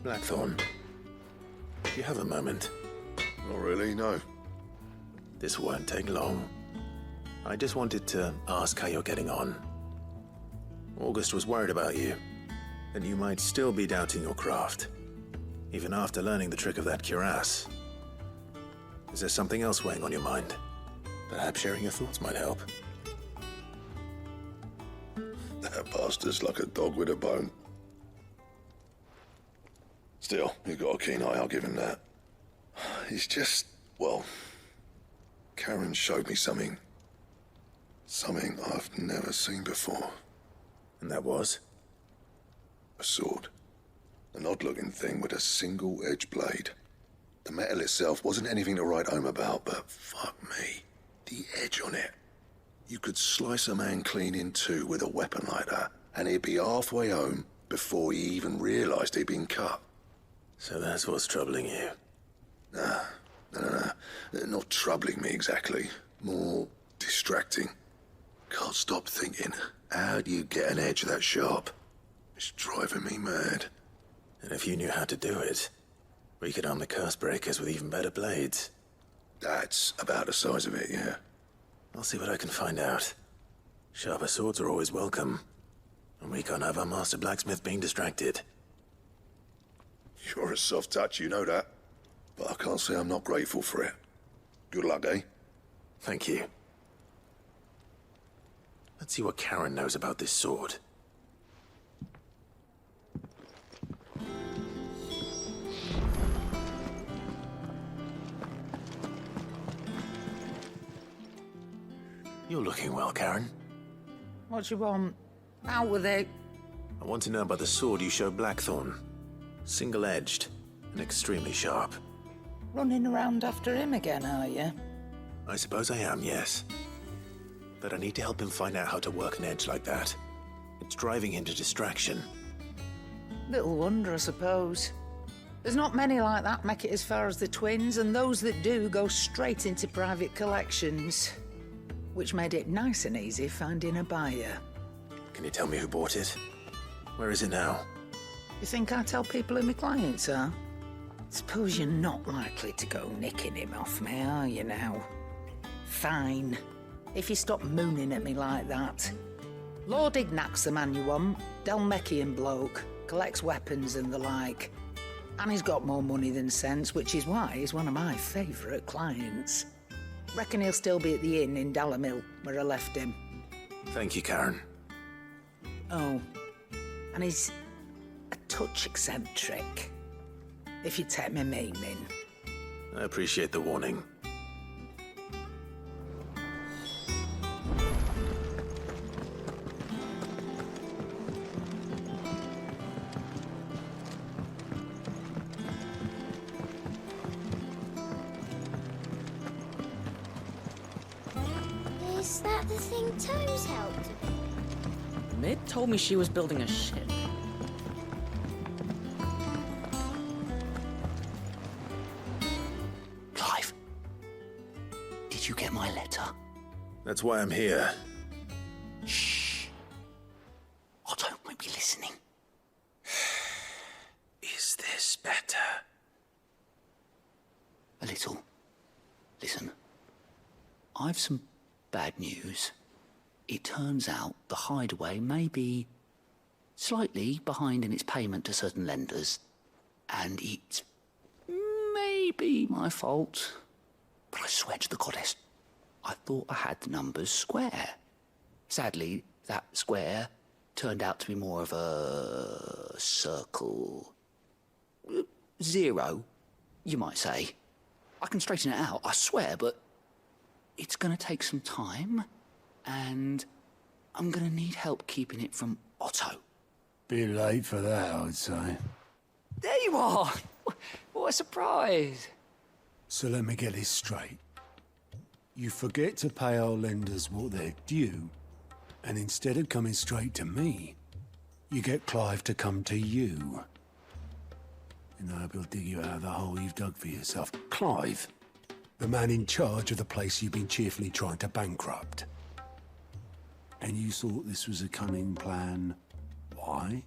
Blackthorn, do you have a moment? Not really, no. This won't take long. I just wanted to ask how you're getting on. August was worried about you, and you might still be doubting your craft, even after learning the trick of that cuirass. Is there something else weighing on your mind? Perhaps sharing your thoughts might help. That bastard's like a dog with a bone. Still, he's got a keen eye, I'll give him that. He's just, well, Karen showed me something. Something I've never seen before. And that was? A sword. An odd-looking thing with a single-edged blade. The metal itself wasn't anything to write home about, but fuck me, the edge on it. You could slice a man clean in two with a weapon like that, and he'd be halfway home before he even realised he'd been cut. So that's what's troubling you? Nah, no. Not troubling me exactly. More distracting. Can't stop thinking, how do you get an edge that sharp? It's driving me mad. And if you knew how to do it, we could arm the curse breakers with even better blades. That's about the size of it, yeah. I'll see what I can find out. Sharper swords are always welcome, and we can't have our master blacksmith being distracted. You're a soft touch, you know that. But I can't say I'm not grateful for it. Good luck, eh? Thank you. Let's see what Karen knows about this sword. You're looking well, Karen. What do you want? Out with it. I want to know about the sword you showed Blackthorn. Single-edged and extremely sharp. Running around after him again, are you? I suppose I am, yes. But I need to help him find out how to work an edge like that. It's driving him to distraction. Little wonder, I suppose. There's not many like that make it as far as the twins, and those that do go straight into private collections. Which made it nice and easy finding a buyer. Can you tell me who bought it? Where is it now? You think I tell people who my clients are? Suppose you're not likely to go nicking him off me, are you now? Fine. If you stop mooning at me like that. Lord Ignac's the man you want. Dalmekian bloke. Collects weapons and the like. And he's got more money than sense, which is why he's one of my favourite clients. Reckon he'll still be at the inn in Dalamil, where I left him. Thank you, Karen. Oh, and he's a touch eccentric, if you take my meaning. I appreciate the warning. Is that the thing Tomes helped? Mid told me she was building a ship. Clive, did you get my letter? That's why I'm here. Shh. Otto won't be listening. Is this better? A little. Listen, I've some bad news. It turns out the hideaway may be slightly behind in its payment to certain lenders, and it's maybe my fault. But I swear to the goddess, I thought I had the numbers square. Sadly, that square turned out to be more of a circle. Zero, you might say. I can straighten it out, I swear, but it's gonna take some time, and I'm gonna need help keeping it from Otto. Bit late for that, I'd say. There you are! What a surprise! So let me get this straight. You forget to pay our lenders what they're due, and instead of coming straight to me, you get Clive to come to you. And I hope he'll dig you out of the hole you've dug for yourself. Clive, the man in charge of the place you've been cheerfully trying to bankrupt. And you thought this was a cunning plan. Why?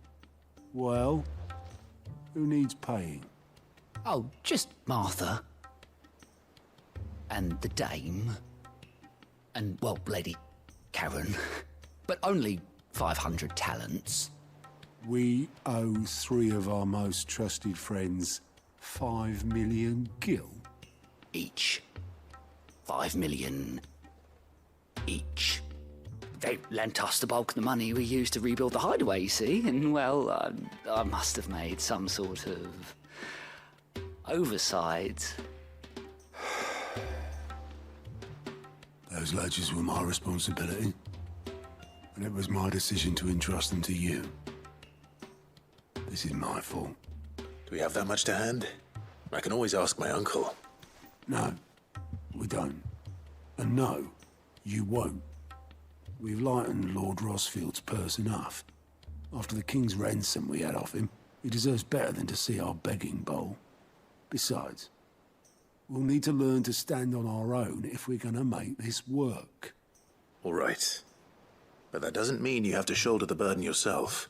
Well, Who needs paying? Oh, just Martha. And the dame. And, well, Lady Karen. But only 500 talents. We owe 3 of our most trusted friends 5 million gil. Each. 5 million each. They lent us the bulk of the money we used to rebuild the hideaway, you see? And, well, I must have made some sort of oversight. Those ledgers were my responsibility. And it was my decision to entrust them to you. This is my fault. Do we have that much to hand? I can always ask my uncle. No, we don't. And no, you won't. We've lightened Lord Rosfield's purse enough. After the king's ransom we had off him, he deserves better than to see our begging bowl. Besides, we'll need to learn to stand on our own if we're gonna make this work. All right. But that doesn't mean you have to shoulder the burden yourself.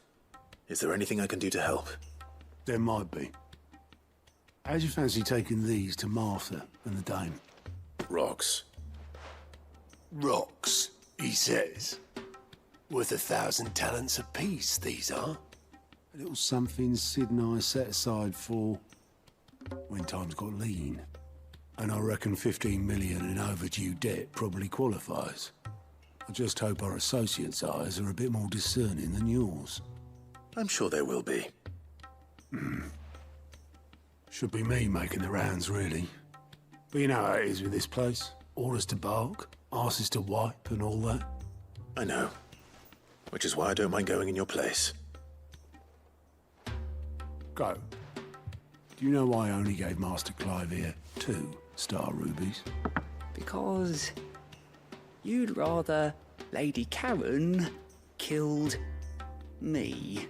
Is there anything I can do to help? There might be. How'd you fancy taking these to Martha and the dame? Rocks. Rocks, he says. Worth 1,000 talents apiece, these are. A little something Sid and I set aside for when times got lean. And I reckon 15 million in overdue debt probably qualifies. I just hope our associates' eyes are a bit more discerning than yours. I'm sure there will be. Should be me making the rounds, really. But you know how it is with this place. Orders to bark, arses to wipe, and all that. I know. Which is why I don't mind going in your place. Go. Do you know why I only gave Master Clive here 2 star rubies? Because you'd rather Lady Karen killed me.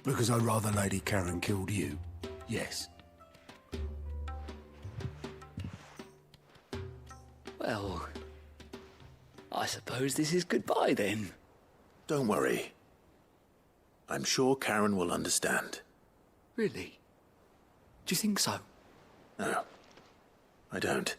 Because I'd rather Lady Karen killed you. Yes. Well, I suppose this is goodbye then. Don't worry. I'm sure Karen will understand. Really? Do you think so? No, I don't.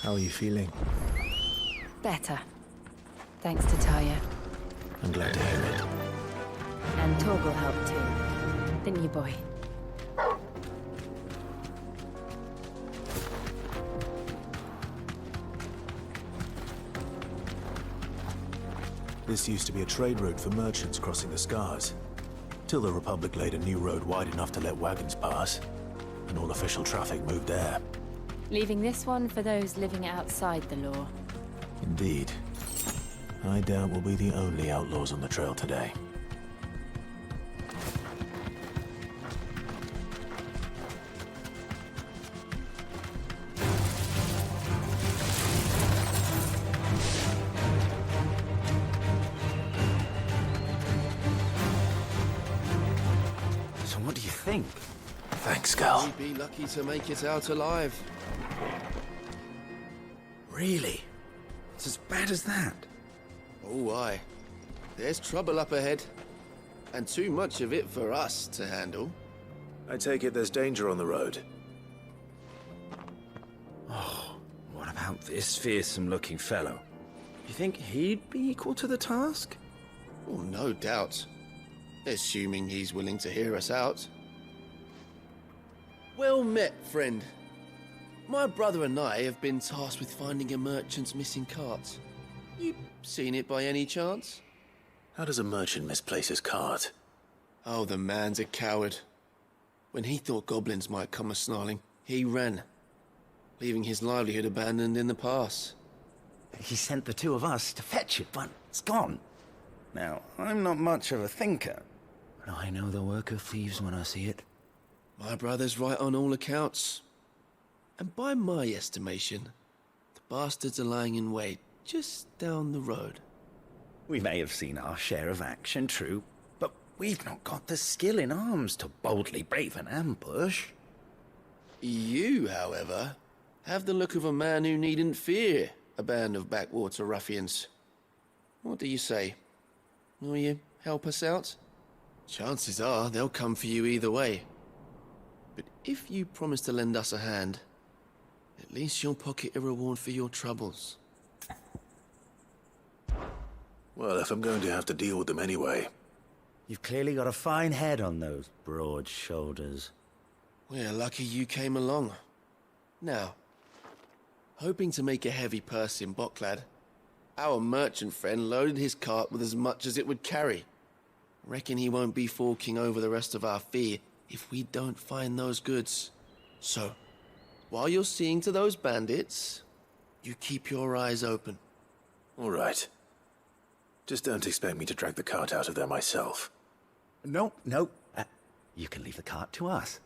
How are you feeling? Better. Thanks to Taya. I'm glad to hear it. And Torgal helped too. Didn't you, boy? This used to be a trade route for merchants crossing the Scars. Till the Republic laid a new road wide enough to let wagons pass. And all official traffic moved there. Leaving this one for those living outside the law. Indeed. I doubt we'll be the only outlaws on the trail today. So what do you think? Thanks, Gal. You'd be lucky to make it out alive. Really? It's as bad as that? Oh, aye. There's trouble up ahead. And too much of it for us to handle. I take it there's danger on the road. What about this fearsome-looking fellow? You think he'd be equal to the task? Oh, no doubt. Assuming he's willing to hear us out. Well met, friend. My brother and I have been tasked with finding a merchant's missing cart. You seen it by any chance? How does a merchant misplace his cart? Oh, the man's a coward. When he thought goblins might come a-snarling, he ran, leaving his livelihood abandoned in the pass. He sent the two of us to fetch it, but it's gone. Now, I'm not much of a thinker, but I know the work of thieves when I see it. My brother's right on all accounts. And by my estimation, the bastards are lying in wait just down the road. We may have seen our share of action, true, but we've not got the skill in arms to boldly brave an ambush. You, however, have the look of a man who needn't fear a band of backwater ruffians. What do you say? Will you help us out? Chances are they'll come for you either way. But if you promise to lend us a hand, at least you'll pocket a reward for your troubles. Well, if I'm going to have to deal with them anyway. You've clearly got a fine head on those broad shoulders. We're lucky you came along. Now, hoping to make a heavy purse in Boklad, our merchant friend loaded his cart with as much as it would carry. Reckon he won't be forking over the rest of our fee if we don't find those goods. So, while you're seeing to those bandits, you keep your eyes open. All right. Just don't expect me to drag the cart out of there myself. No. You can leave the cart to us.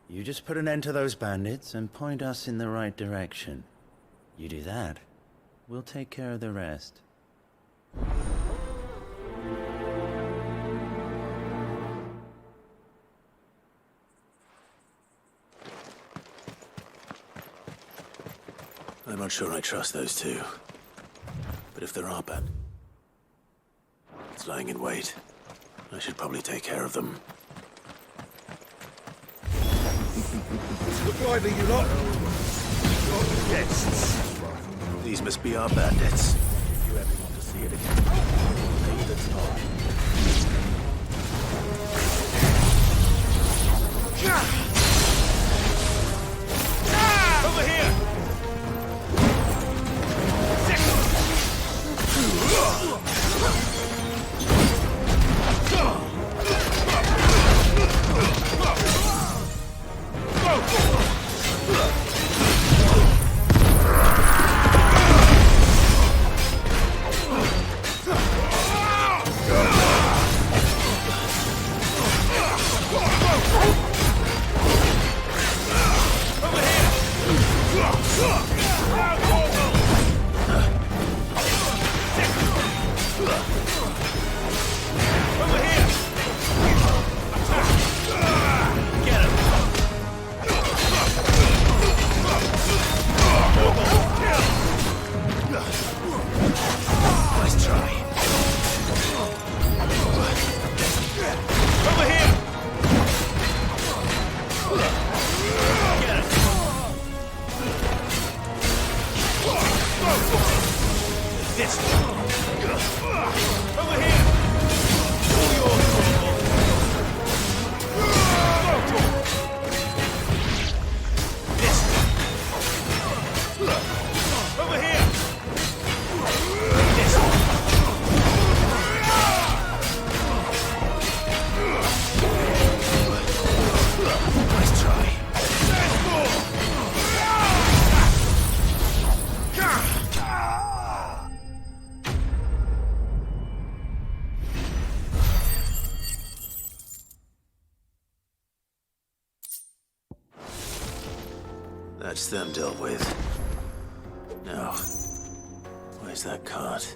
You just put an end to those bandits and point us in the right direction. You do that, we'll take care of the rest. I'm not sure I trust those two. But if there are it's lying in wait, I should probably take care of them. Look lively, you lot. Guests. These must be our bandits. If you ever want to see it again, pay the toll. Over here! That's them dealt with. Now, where's that cart?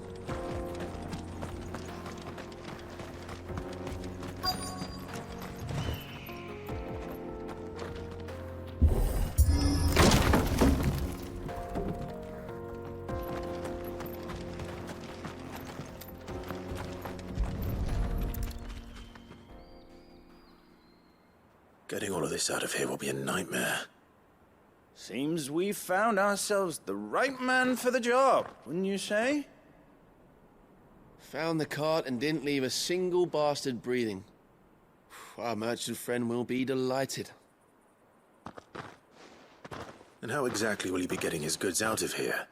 Getting all of this out of here will be a nightmare. Seems we've found ourselves the right man for the job, wouldn't you say? Found the cart and didn't leave a single bastard breathing. Our merchant friend will be delighted. And how exactly will he be getting his goods out of here?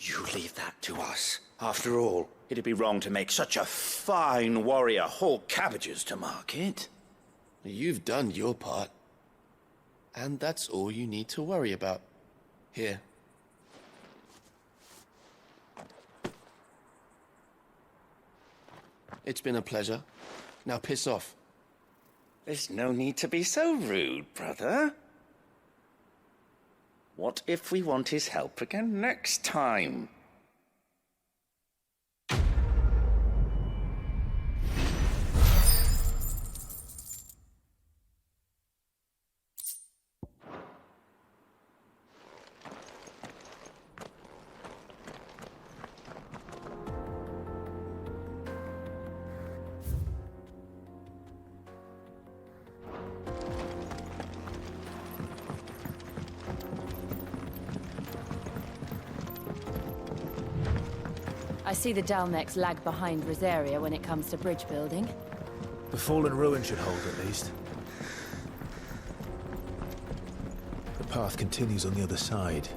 You leave that to us. After all, it'd be wrong to make such a fine warrior haul cabbages to market. You've done your part. And that's all you need to worry about. Here. It's been a pleasure. Now piss off. There's no need to be so rude, brother. What if we want his help again next time? I see the Dalnecs lag behind Rosaria when it comes to bridge building. The fallen ruin should hold, at least. The path continues on the other side.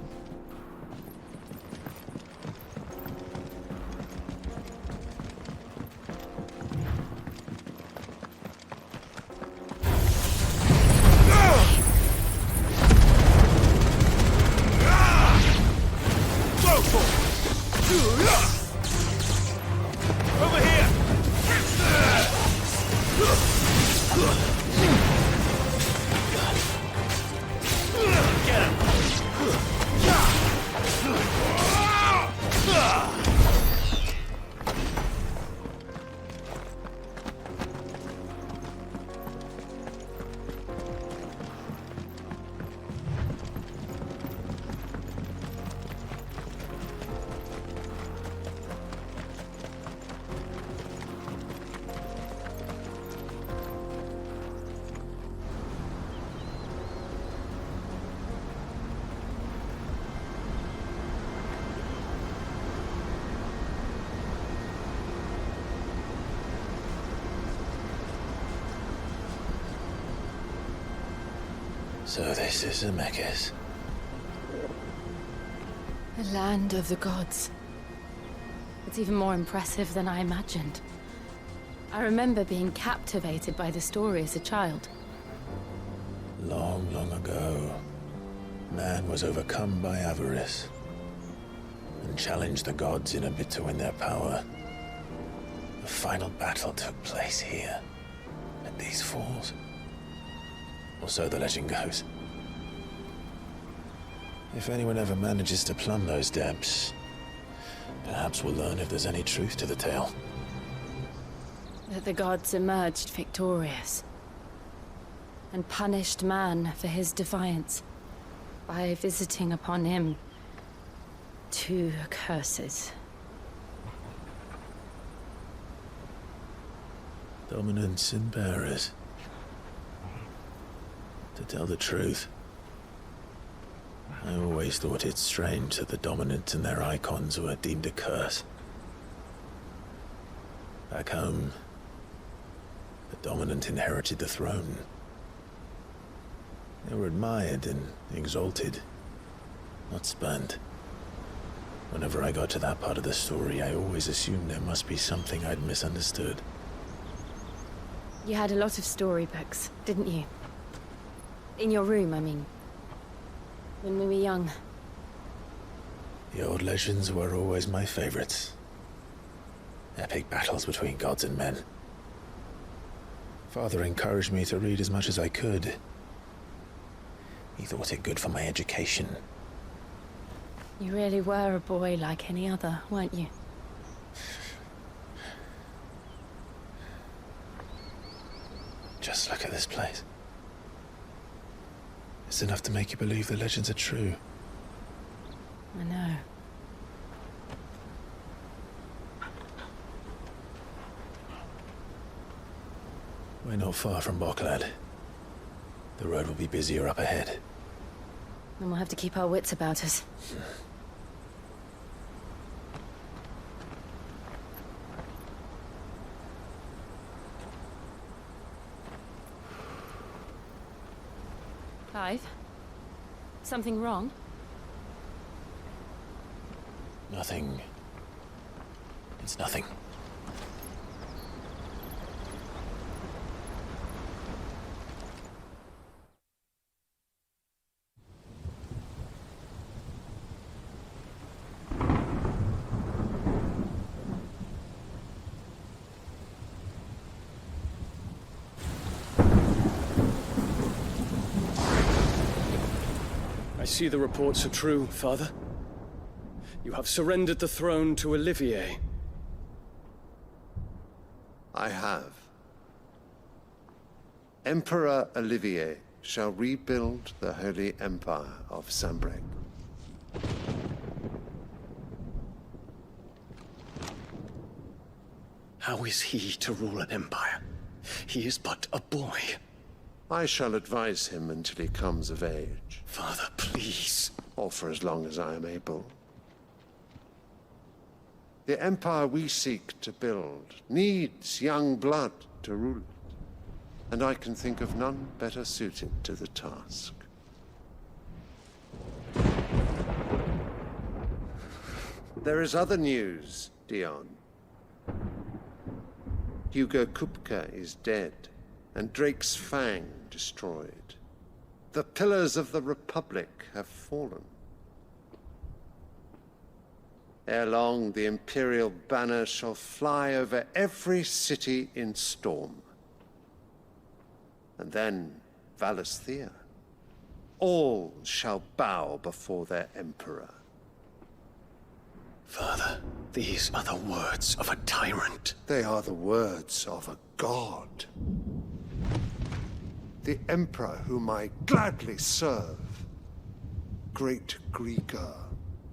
So this is Zemeckis. The land of the gods. It's even more impressive than I imagined. I remember being captivated by the story as a child. Long, long ago, man was overcome by avarice and challenged the gods in a bid to win their power. The final battle took place here, at these falls. Or so the legend goes. If anyone ever manages to plumb those depths, perhaps we'll learn if there's any truth to the tale. That the gods emerged victorious and punished man for his defiance by visiting upon him 2 curses. Dominants and bearers. To tell the truth, I always thought it strange that the dominant and their icons were deemed a curse. Back home, the dominant inherited the throne. They were admired and exalted, not spurned. Whenever I got to that part of the story, I always assumed there must be something I'd misunderstood. You had a lot of storybooks, didn't you? In your room, I mean. When we were young. The old legends were always my favorites. Epic battles between gods and men. Father encouraged me to read as much as I could. He thought it good for my education. You really were a boy like any other, weren't you? Just look at this place. It's enough to make you believe the legends are true. I know. We're not far from Boklad. The road will be busier up ahead. Then we'll have to keep our wits about us. Clive? Something wrong? Nothing. It's nothing. I see the reports are true, Father. You have surrendered the throne to Olivier. I have. Emperor Olivier shall rebuild the Holy Empire of Sambrec. How is he to rule an empire? He is but a boy. I shall advise him until he comes of age. Father, please. Or for as long as I am able. The empire we seek to build needs young blood to rule it, and I can think of none better suited to the task. There is other news, Dion. Hugo Kupka is dead, and Drake's Fang destroyed. The pillars of the Republic have fallen. Ere long, the Imperial banner shall fly over every city in Storm. And then, Valisthea. All shall bow before their Emperor. Father, these are the words of a tyrant. They are the words of a god. The Emperor whom I gladly serve. Great Greeker,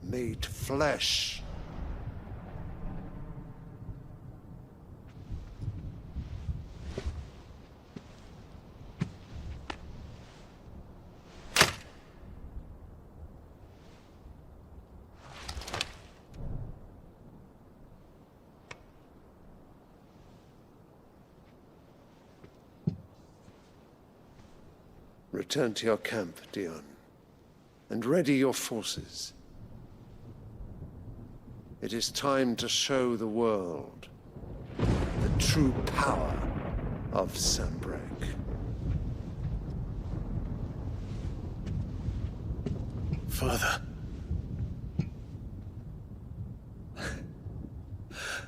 made flesh. Return to your camp, Dion, and ready your forces. It is time to show the world the true power of Sambrec. Father.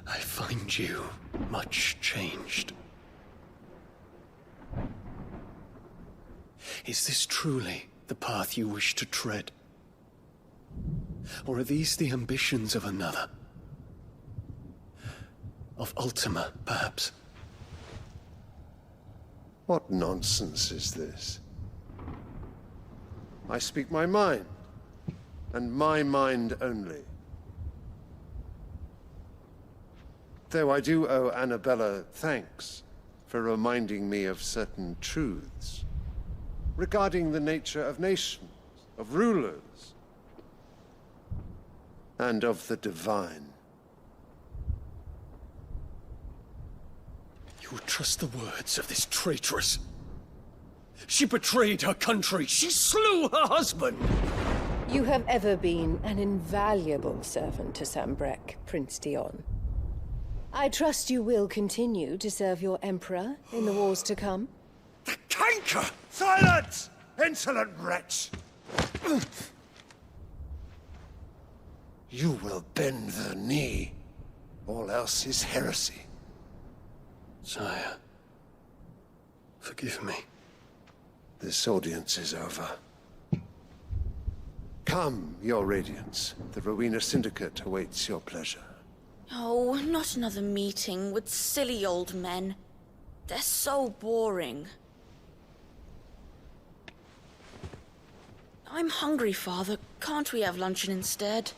I find you much changed. Is this truly the path you wish to tread? Or are these the ambitions of another? Of Ultima, perhaps? What nonsense is this? I speak my mind, and my mind only. Though I do owe Annabella thanks for reminding me of certain truths regarding the nature of nations, of rulers, and of the divine. You would trust the words of this traitress? She betrayed her country! She slew her husband! You have ever been an invaluable servant to Sambrec, Prince Dion. I trust you will continue to serve your Emperor in the wars to come. The canker! Silence! Insolent wretch! You will bend the knee. All else is heresy. Sire, forgive me. This audience is over. Come, your Radiance. The Rowena Syndicate awaits your pleasure. Oh, not another meeting with silly old men. They're so boring. I'm hungry, Father. Can't we have luncheon instead?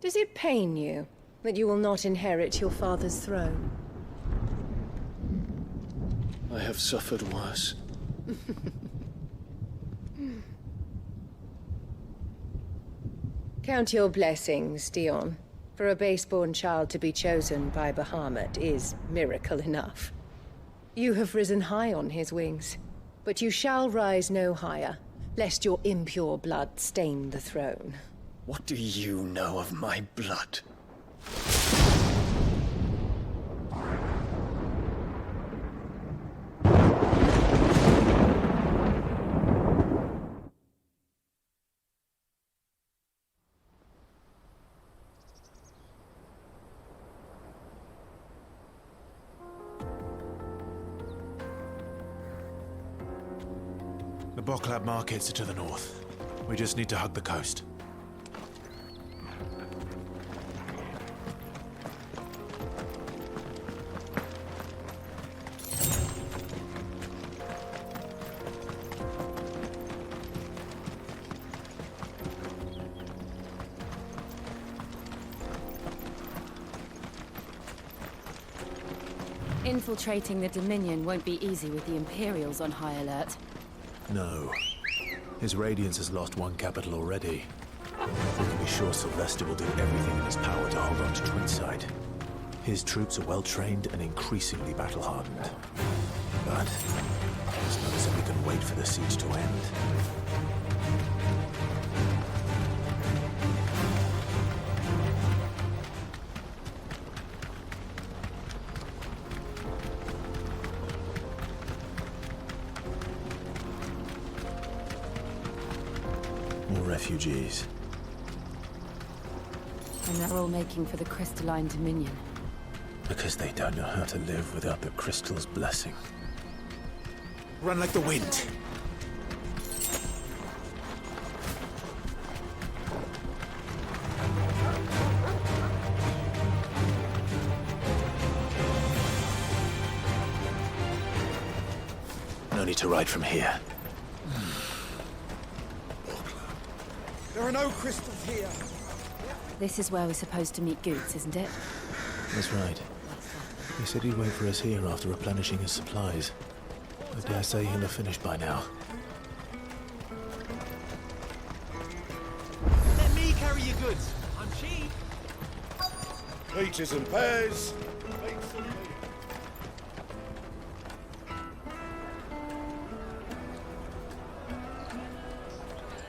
Does it pain you that you will not inherit your father's throne? I have suffered worse. Count your blessings, Dion. For a base-born child to be chosen by Bahamut is miracle enough. You have risen high on his wings, but you shall rise no higher, lest your impure blood stain the throne. What do you know of my blood? The Boklab markets are to the north. We just need to hug the coast. Infiltrating the Dominion won't be easy with the Imperials on high alert. No. His Radiance has lost one capital already. We can be sure Sylvester will do everything in his power to hold on to Twinside. His troops are well-trained and increasingly battle-hardened. But it's not as if we can wait for the siege to end. More refugees. And they're all making for the Crystalline Dominion. Because they don't know how to live without the Crystal's blessing. Run like the wind! No need to ride from here. There are no crystals here. This is where we're supposed to meet Goots, isn't it? That's right. He said he'd wait for us here after replenishing his supplies. I dare say he'll have finished by now. Let me carry your goods. I'm cheap. Peaches and pears.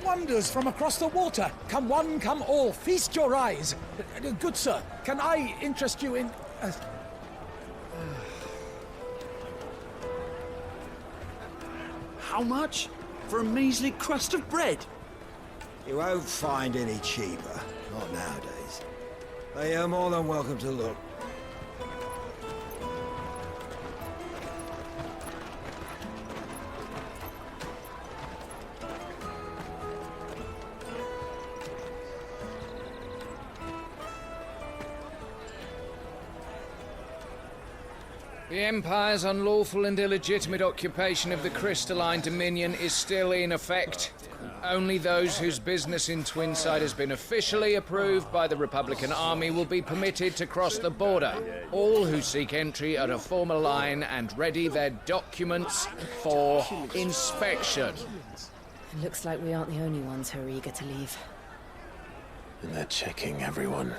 Wonders from across the water. Come one, come all. Feast your eyes. Good sir, can I interest you in... How much? For a measly crust of bread? You won't find any cheaper. Not nowadays. But you're more than welcome to look. The Empire's unlawful and illegitimate occupation of the Crystalline Dominion is still in effect. Only those whose business in Twinside has been officially approved by the Republican Army will be permitted to cross the border. All who seek entry are to form a line and ready their documents for inspection. It looks like we aren't the only ones who are eager to leave. And they're checking everyone.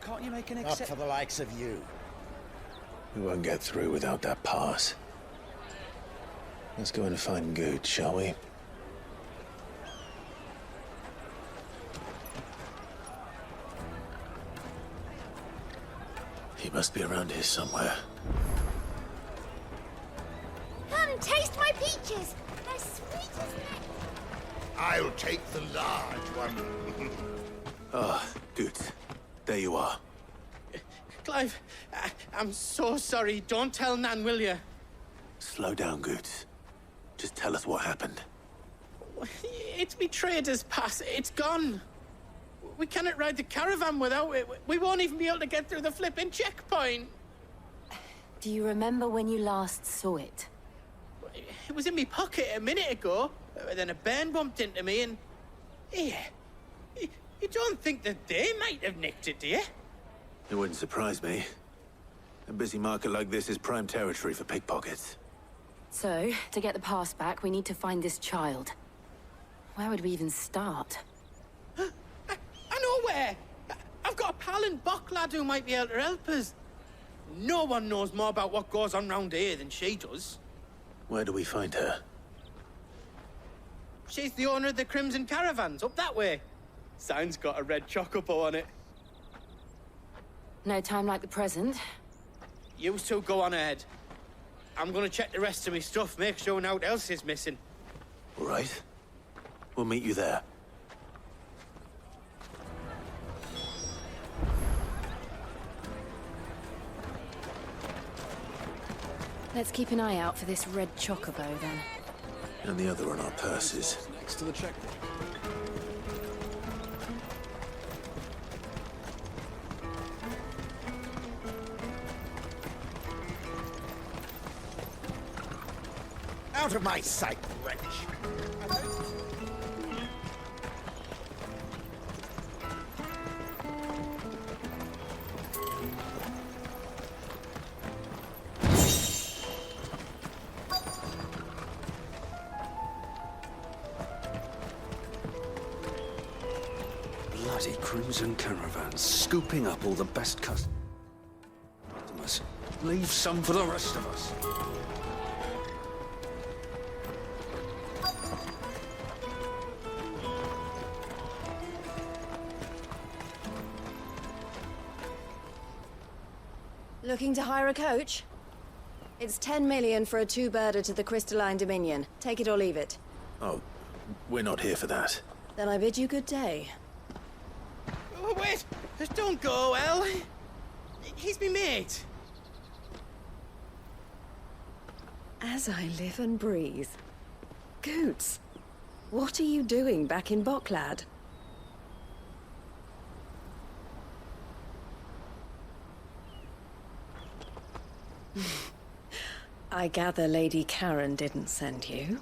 Can't you make an Not for the likes of you. We won't get through without that pass. Let's go and find Good, shall we? He must be around here somewhere. Come and taste my peaches. They're sweet as heck. I'll take the large one. Ah, Good. There you are. Clive, I'm so sorry. Don't tell Nan, will you? Slow down, Goots. Just tell us what happened. It's me trader's pass. It's gone. We cannot ride the caravan without it. We won't even be able to get through the flipping checkpoint. Do you remember when you last saw it? It was in my pocket a minute ago. Then a bairn bumped into me and... Yeah. You don't think that they might have nicked it, do you? It wouldn't surprise me. A busy market like this is prime territory for pickpockets. So, to get the pass back, we need to find this child. Where would we even start? I know where! I've got a pal in Bocklad who might be able to help us. No one knows more about what goes on round here than she does. Where do we find her? She's the owner of the Crimson Caravans, up that way. Sign's got a red chocobo on it. No time like the present. You two go on ahead. I'm gonna check the rest of my stuff, make sure no one else is missing. All right. We'll meet you there. Let's keep an eye out for this red chocobo, then. And the other on our purses. Next to the checkpoint. Out of my sight, wretch! Bloody Crimson Caravans, scooping up all the best customers. Leave some for the rest of us. Looking to hire a coach? It's 10 million for a two-birder to the Crystalline Dominion. Take it or leave it. Oh, we're not here for that. Then I bid you good day. Oh, wait! Don't go, El. He's me mate. As I live and breathe. Goots, what are you doing back in Bocklad? I gather Lady Karen didn't send you.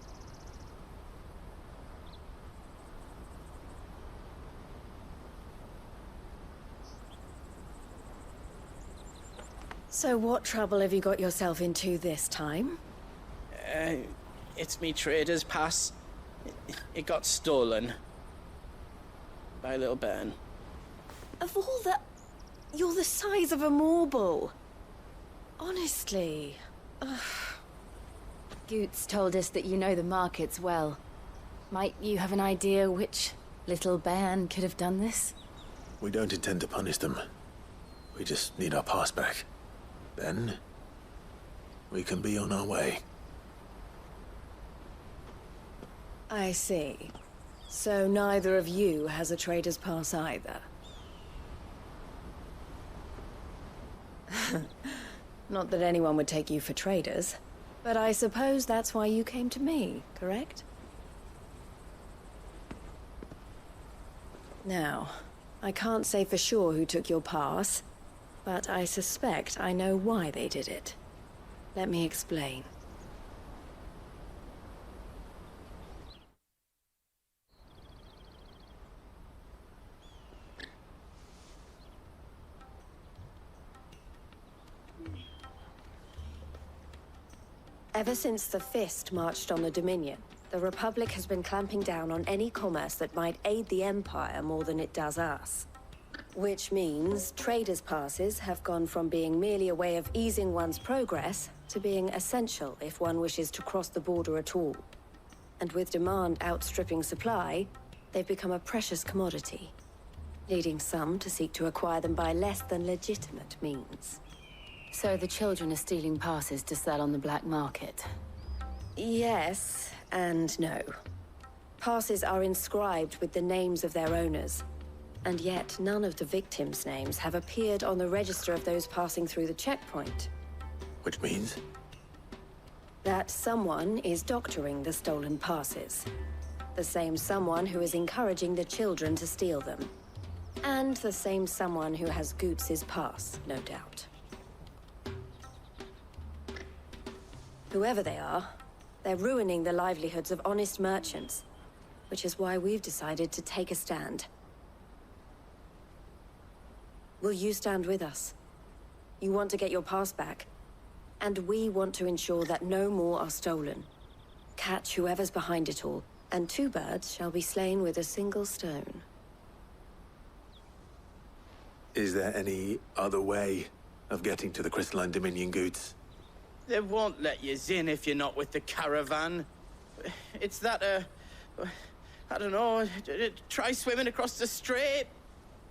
So what trouble have you got yourself into this time? It's me trader's pass. It got stolen. By little Ben. Of all the... You're the size of a marble. Honestly. Ugh. Goots told us that you know the markets well. Might you have an idea which little bairn could have done this? We don't intend to punish them. We just need our pass back. Then, we can be on our way. I see. So neither of you has a trader's pass either. Not that anyone would take you for traders, but I suppose that's why you came to me, correct? Now, I can't say for sure who took your pass, but I suspect I know why they did it. Let me explain. Ever since the Fist marched on the Dominion, the Republic has been clamping down on any commerce that might aid the Empire more than it does us. Which means traders' passes have gone from being merely a way of easing one's progress to being essential if one wishes to cross the border at all. And with demand outstripping supply, they've become a precious commodity, leading some to seek to acquire them by less than legitimate means. So the children are stealing passes to sell on the black market? Yes, and no. Passes are inscribed with the names of their owners, and yet none of the victims' names have appeared on the register of those passing through the checkpoint. Which means? That someone is doctoring the stolen passes. The same someone who is encouraging the children to steal them. And the same someone who has Goots' pass, no doubt. Whoever they are, they're ruining the livelihoods of honest merchants, which is why we've decided to take a stand. Will you stand with us? You want to get your pass back, and we want to ensure that no more are stolen. Catch whoever's behind it all, and two birds shall be slain with a single stone. Is there any other way of getting to the Crystalline Dominion goods? They won't let you in if you're not with the caravan. It's that, I don't know, try swimming across the strait.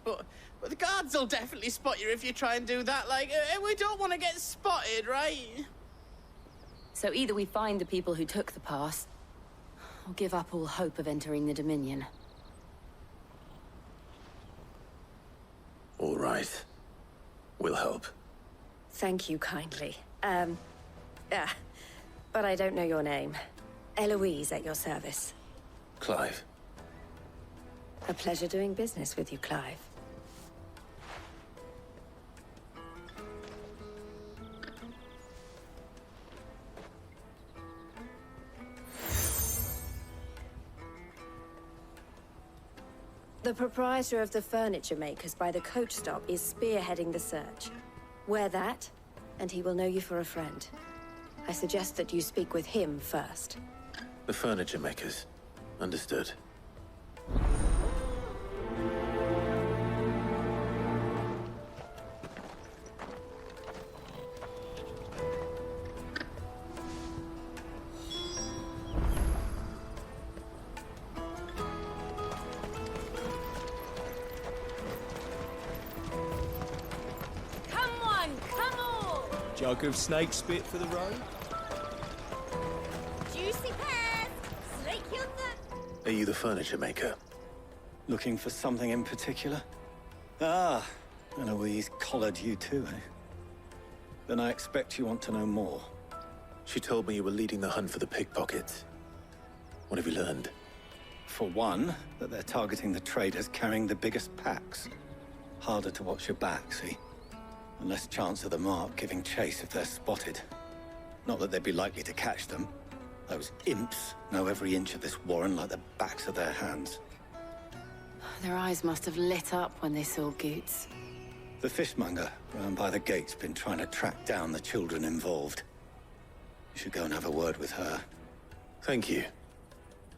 But the guards will definitely spot you if you try and do that. Like, we don't want to get spotted, right? So either we find the people who took the pass, or give up all hope of entering the Dominion. All right. We'll help. Thank you kindly. But I don't know your name. Eloise at your service. Clive. A pleasure doing business with you, Clive. The proprietor of the furniture makers by the coach stop is spearheading the search. Wear that, and he will know you for a friend. I suggest that you speak with him first. The furniture makers. Understood. Jug of snake spit for the road? Juicy pears! Snake yonder! Are you the furniture maker? Looking for something in particular? Ah, Eloise collared you too, eh? Then I expect you want to know more. She told me you were leading the hunt for the pickpockets. What have you learned? For one, that they're targeting the traders carrying the biggest packs. Harder to watch your back, see? And less chance of the mark giving chase if they're spotted. Not that they'd be likely to catch them. Those imps know every inch of this warren like the backs of their hands. Their eyes must have lit up when they saw Goots. The fishmonger round by the gate's been trying to track down the children involved. You should go and have a word with her. Thank you.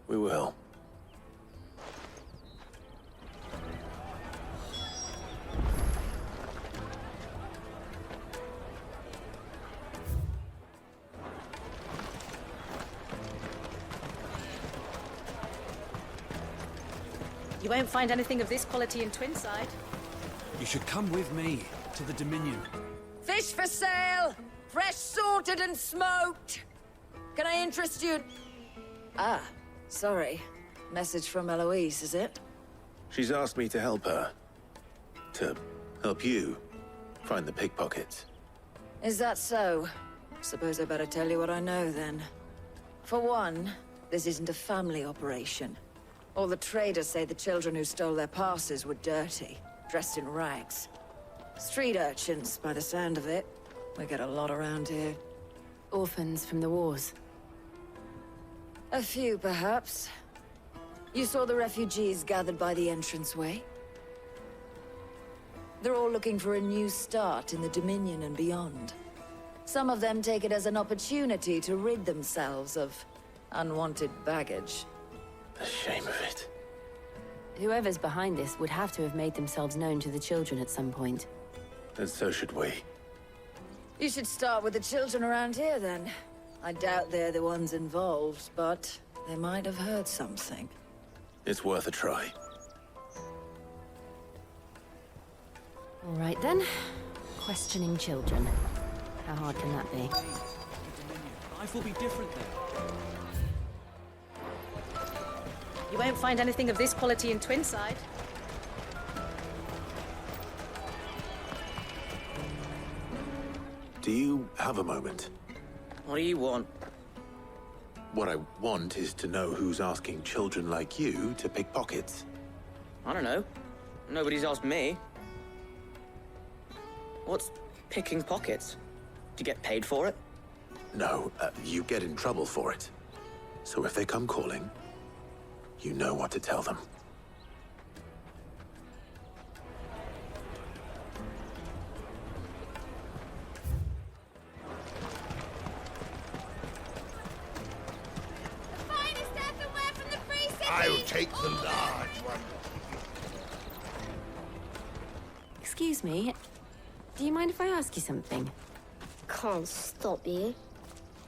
We will. You won't find anything of this quality in Twinside. You should come with me to the Dominion. Fish for sale! Fresh sorted and smoked! Can I interest you? Ah, sorry. Message from Eloise, is it? She's asked me to help her. To help you find the pickpockets. Is that so? Suppose I better tell you what I know, then. For one, this isn't a family operation. All the traders say the children who stole their passes were dirty, dressed in rags. Street urchins, by the sound of it. We get a lot around here. Orphans from the wars. A few, perhaps. You saw the refugees gathered by the entranceway? They're all looking for a new start in the Dominion and beyond. Some of them take it as an opportunity to rid themselves of unwanted baggage. The shame of it. Whoever's behind this would have to have made themselves known to the children at some point. And so should we. You should start with the children around here, then. I doubt they're the ones involved, but they might have heard something. It's worth a try. All right, then. Questioning children. How hard can that be? Life will be different then. You won't find anything of this quality in Twinside. Do you have a moment? What do you want? What I want is to know who's asking children like you to pick pockets. I don't know. Nobody's asked me. What's picking pockets? Do you get paid for it? No, you get in trouble for it. So if they come calling, you know what to tell them. I'll take the large one. Excuse me. Do you mind if I ask you something? Can't stop you.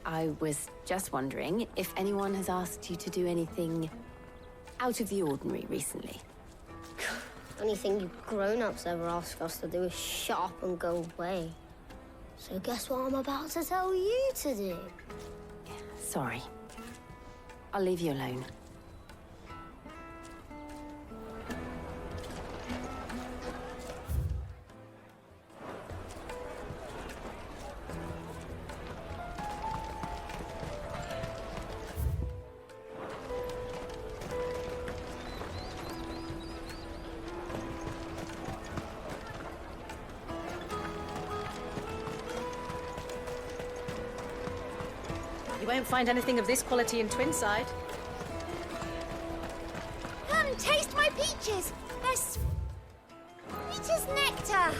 I was just wondering if anyone has asked you to do anything out of the ordinary recently. Anything you grown-ups ever ask us to do is shut up and go away. So guess what I'm about to tell you to do? Sorry. I'll leave you alone. You won't find anything of this quality in Twinside. Come and taste my peaches. They're sweet as nectar.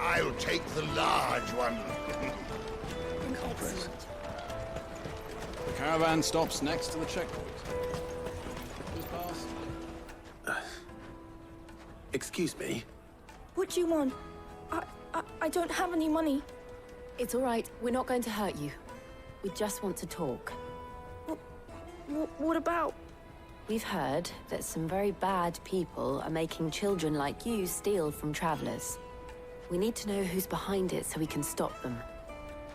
I'll take the large one. The caravan stops next to the checkpoint. Please pass. Excuse me? What do you want? I don't have any money. It's all right. We're not going to hurt you. We just want to talk. What about? We've heard that some very bad people are making children like you steal from travelers. We need to know who's behind it so we can stop them.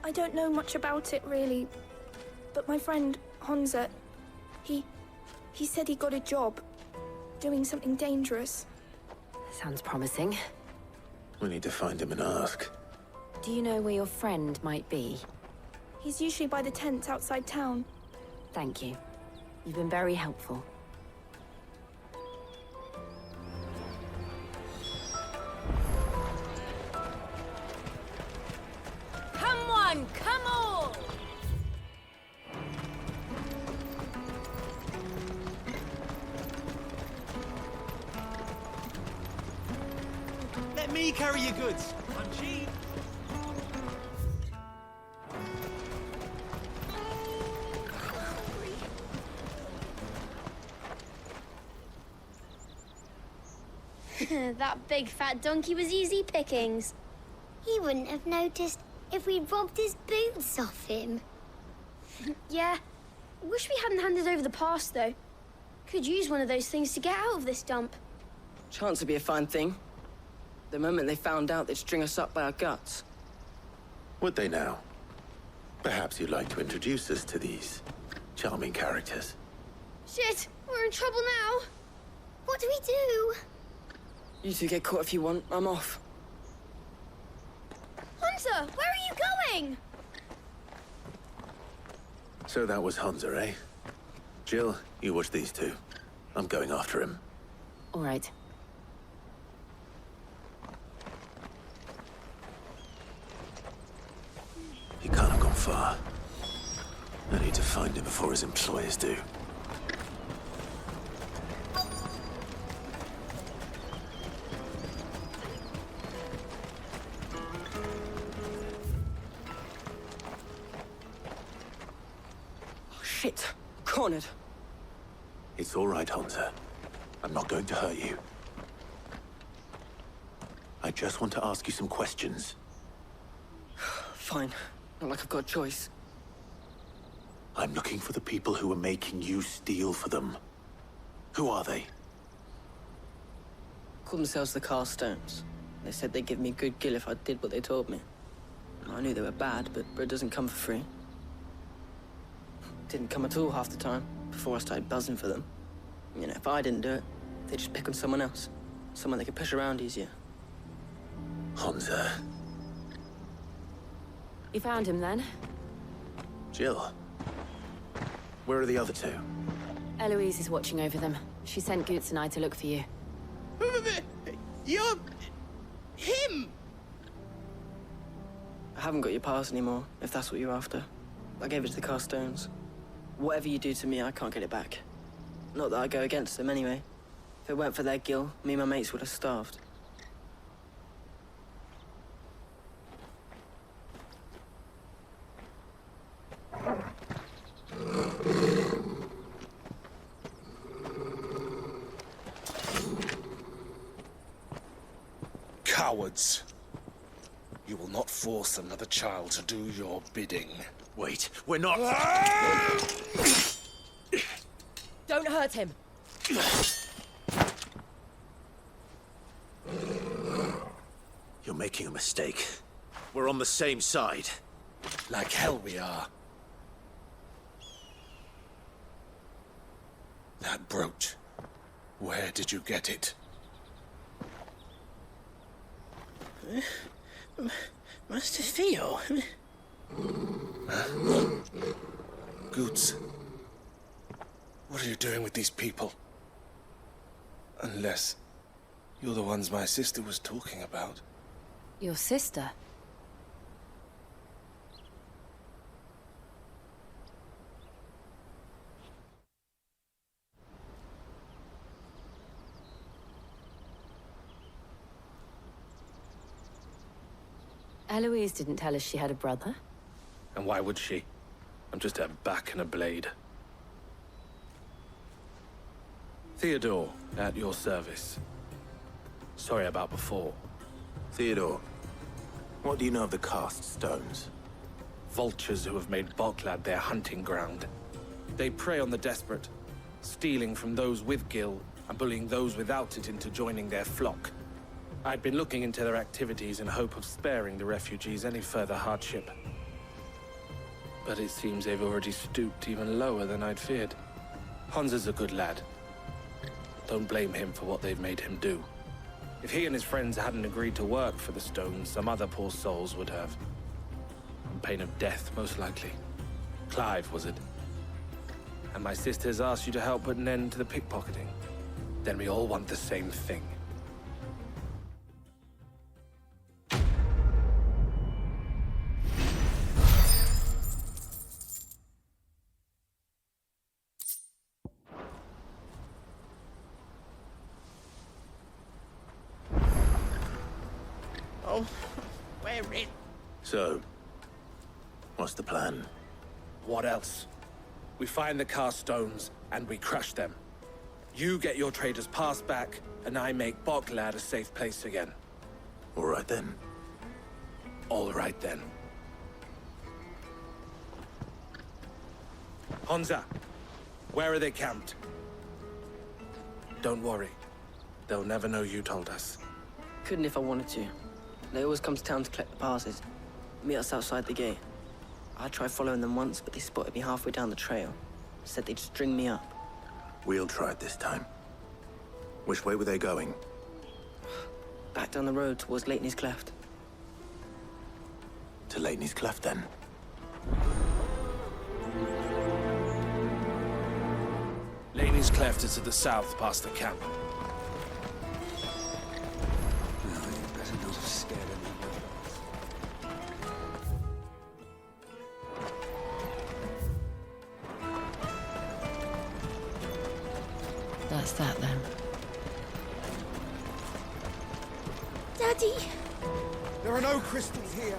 I don't know much about it, really. But my friend, Honza, he said he got a job doing something dangerous. Sounds promising. We need to find him and ask. Do you know where your friend might be? He's usually by the tents outside town. Thank you. You've been very helpful. Come on, come all! Let me carry your goods. I'm cheap. That big fat donkey was easy pickings. He wouldn't have noticed if we'd robbed his boots off him. Yeah. Wish we hadn't handed over the pass, though. Could use one of those things to get out of this dump. Chance would be a fine thing. The moment they found out, they'd string us up by our guts. Would they now? Perhaps you'd like to introduce us to these charming characters. Shit, we're in trouble now. What do we do? You two get caught if you want. I'm off. Hunter, where are you going? So that was Hunter, eh? Jill, you watch these two. I'm going after him. All right. He can't have gone far. I need to find him before his employers do. Shit. Cornered. It's all right, Hunter. I'm not going to hurt you. I just want to ask you some questions. Fine. Not like I've got a choice. I'm looking for the people who are making you steal for them. Who are they? Called themselves the Carstones. They said they'd give me good gill if I did what they told me. I knew they were bad, but bread doesn't come for free. Didn't come at all half the time, before I started buzzing for them. You know, if I didn't do it, they'd just pick on someone else. Someone they could push around easier. Hunter. You found him then? Jill. Where are the other two? Eloise is watching over them. She sent Goots and I to look for you. You're... him! I haven't got your pass anymore, if that's what you're after. I gave it to the Carstones. Whatever you do to me, I can't get it back. Not that I go against them anyway. If it weren't for their gill, me and my mates would have starved. cowards. You will not force another child to do your bidding. Wait, we're not... Don't hurt him. You're making a mistake. We're on the same side. Like hell we are. That brooch. Where did you get it? Master Theo? Goots. What are you doing with these people? Unless you're the ones my sister was talking about. Your sister? Eloise didn't tell us she had a brother. And why would she? I'm just a back and a blade. Theodore, at your service. Sorry about before. Theodore, what do you know of the cast stones? Vultures who have made Boklad their hunting ground. They prey on the desperate, stealing from those with Gil and bullying those without it into joining their flock. I'd been looking into their activities in hope of sparing the refugees any further hardship. But it seems they've already stooped even lower than I'd feared. Hans is a good lad. Don't blame him for what they've made him do. If he and his friends hadn't agreed to work for the stones, some other poor souls would have. On pain of death, most likely. Clive, was it? And my sisters asked you to help put an end to the pickpocketing. Then we all want the same thing. Oh, where is... So, what's the plan? What else? We find the cast stones, and we crush them. You get your traders' pass back, and I make Boklad a safe place again. All right then. All right then. Honza, where are they camped? Don't worry. They'll never know you told us. Couldn't if I wanted to. They always come to town to collect the passes. Meet us outside the gate. I tried following them once, but they spotted me halfway down the trail. Said they'd string me up. We'll try it this time. Which way were they going? Back down the road towards Leighton's Cleft. To Leighton's Cleft, then. Leighton's Cleft is to the south, past the camp. That's that then. Daddy! There are no crystals here.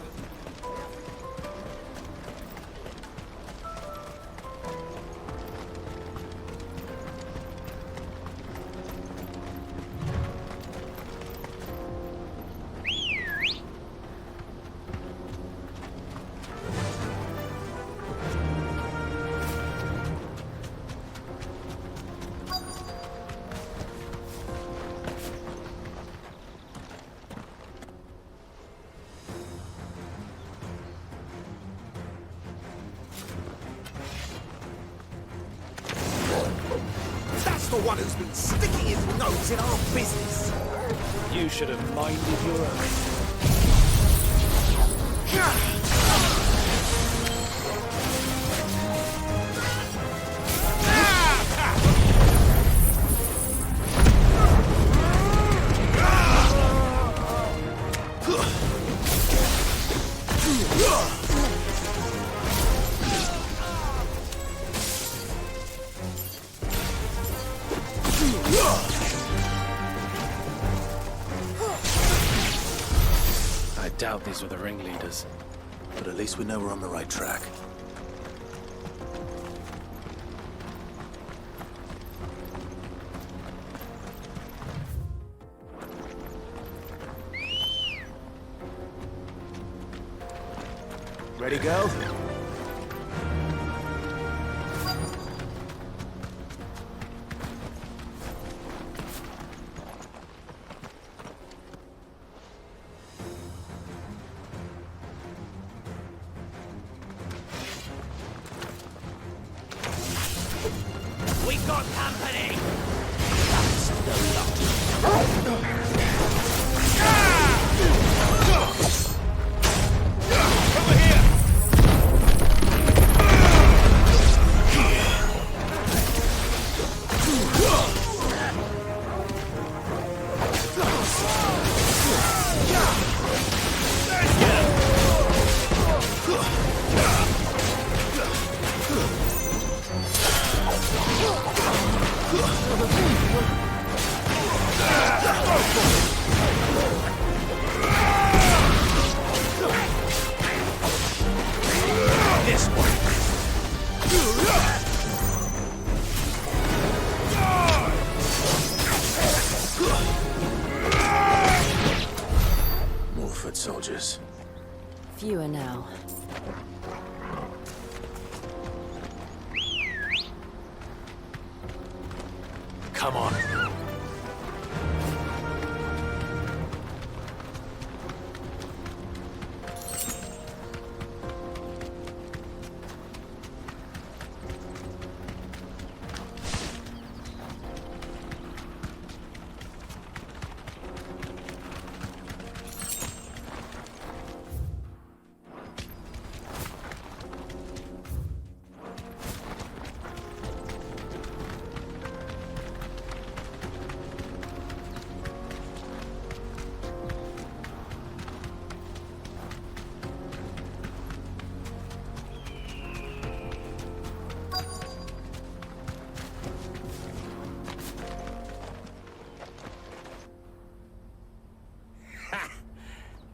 The one who's been sticking his nose in our business. You should have minded your own. I doubt these were the ringleaders. But at least we know we're on the right track. Ready, girl? We got company! Over here! This one. More foot soldiers. Fewer now. Come on.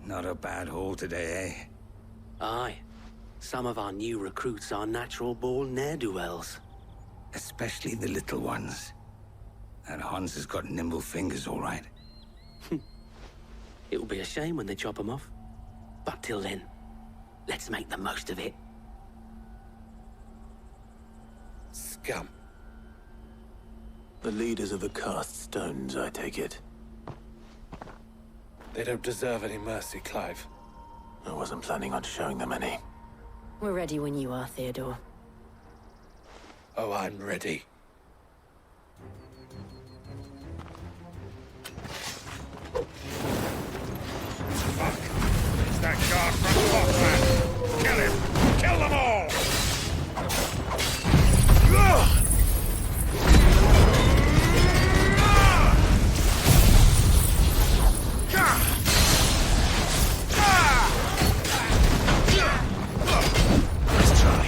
Not a bad haul today, eh? Aye. Some of our new recruits are natural-born ne'er-do-wells. Especially the little ones. That Hans has got nimble fingers, all right. It'll be a shame when they chop them off. But till then, let's make the most of it. Scum. The leaders of the cast stones, I take it. They don't deserve any mercy, Clive. I wasn't planning on showing them any. We're ready when you are, Theodore. Oh, I'm ready. Fuck! It's that guard from Bockland! Kill him! Kill them all! Let's try.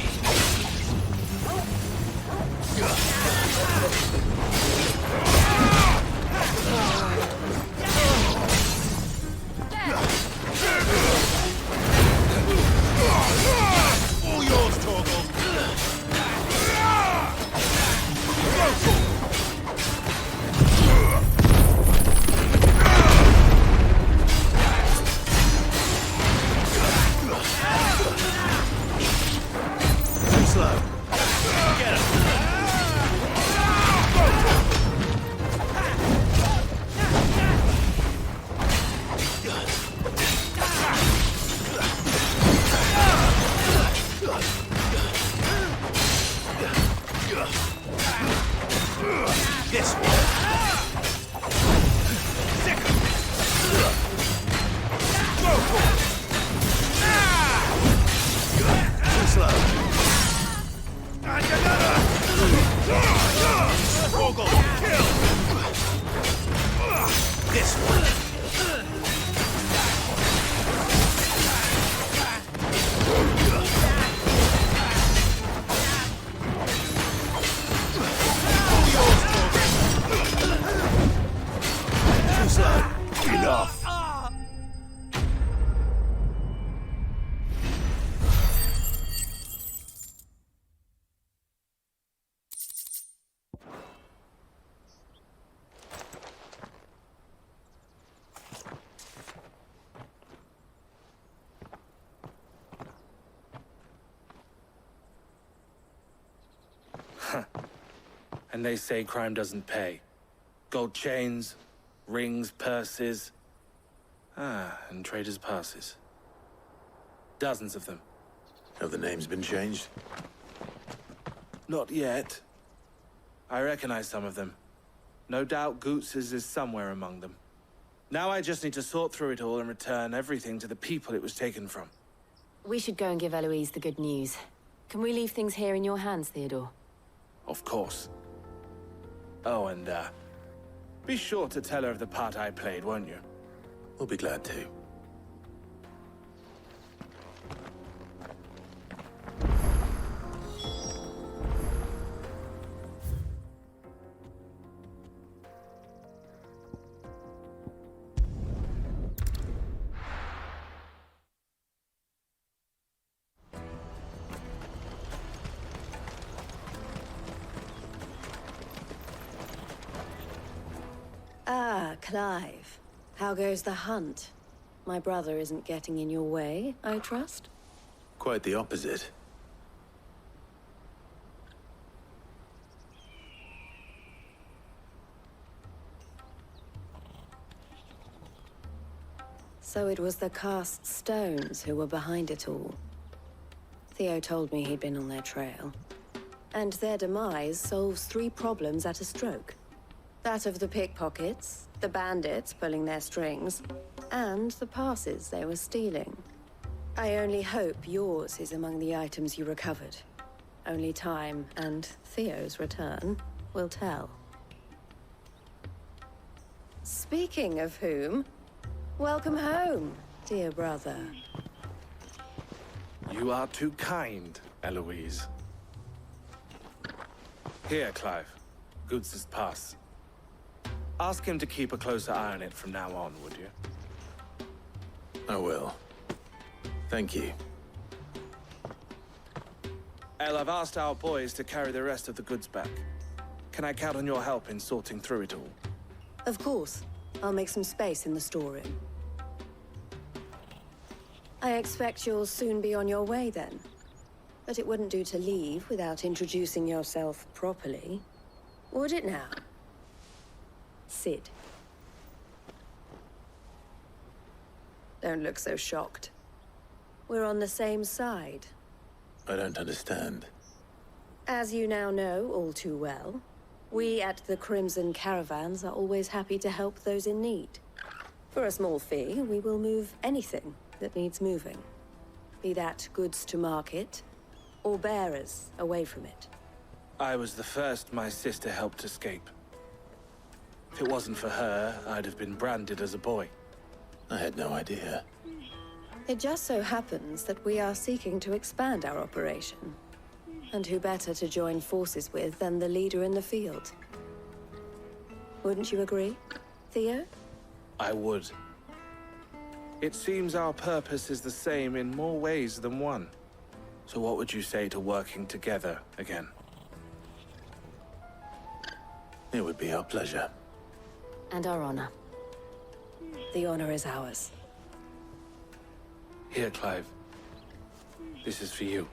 All yours, Torgal! Too slow. Get him. This one! Too slow. And another! Torgal, kill! This one. Too slow. Enough! And they say crime doesn't pay. Gold chains, rings, purses. And traders' passes. Dozens of them. Have the names been changed? Not yet. I recognize some of them. No doubt Goots's is somewhere among them. Now I just need to sort through it all and return everything to the people it was taken from. We should go and give Eloise the good news. Can we leave things here in your hands, Theodore? Of course. Oh, and, be sure to tell her of the part I played, won't you? We'll be glad to. Ah, Clive. How goes the hunt? My brother isn't getting in your way, I trust? Quite the opposite. So it was the cast stones who were behind it all. Theo told me he'd been on their trail. And their demise solves 3 problems at a stroke. That of the pickpockets, the bandits pulling their strings, and the passes they were stealing. I only hope yours is among the items you recovered. Only time and Theo's return will tell. Speaking of whom, welcome home, dear brother. You are too kind, Eloise. Here, Clive. Goods's pass. Ask him to keep a closer eye on it from now on, would you? I will. Thank you. El, I've asked our boys to carry the rest of the goods back. Can I count on your help in sorting through it all? Of course. I'll make some space in the storeroom. I expect you'll soon be on your way then. But it wouldn't do to leave without introducing yourself properly. Would it now? Sid. Don't look so shocked. We're on the same side. I don't understand. As you now know all too well, we at the Crimson Caravans are always happy to help those in need. For a small fee, we will move anything that needs moving. Be that goods to market, or bearers away from it. I was the first my sister helped escape. If it wasn't for her, I'd have been branded as a boy. I had no idea. It just so happens that we are seeking to expand our operation. And who better to join forces with than the leader in the field? Wouldn't you agree, Theo? I would. It seems our purpose is the same in more ways than one. So what would you say to working together again? It would be our pleasure. And our honor. The honor is ours. Here, Clive. This is for you.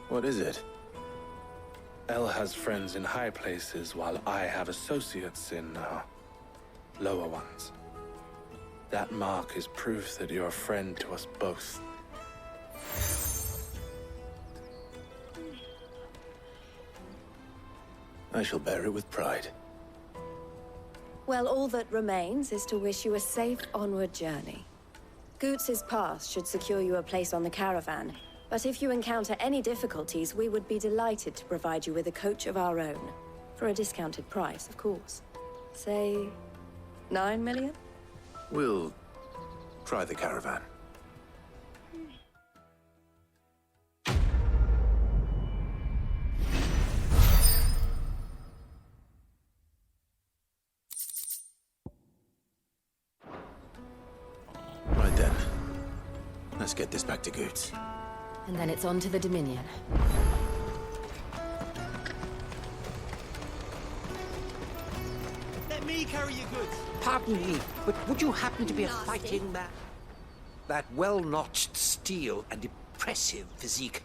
What is it? El has friends in high places, while I have associates in, lower ones. That mark is proof that you're a friend to us both. I shall bear it with pride. Well, all that remains is to wish you a safe onward journey. Goots's pass should secure you a place on the caravan, but if you encounter any difficulties, we would be delighted to provide you with a coach of our own. For a discounted price, of course. Say, 9 million? We'll try the caravan. Right then. Let's get this back to Goots. And then it's on to the Dominion. Let me carry your goods. Pardon me, but would you happen to be a fighting man? That well-notched steel and impressive physique.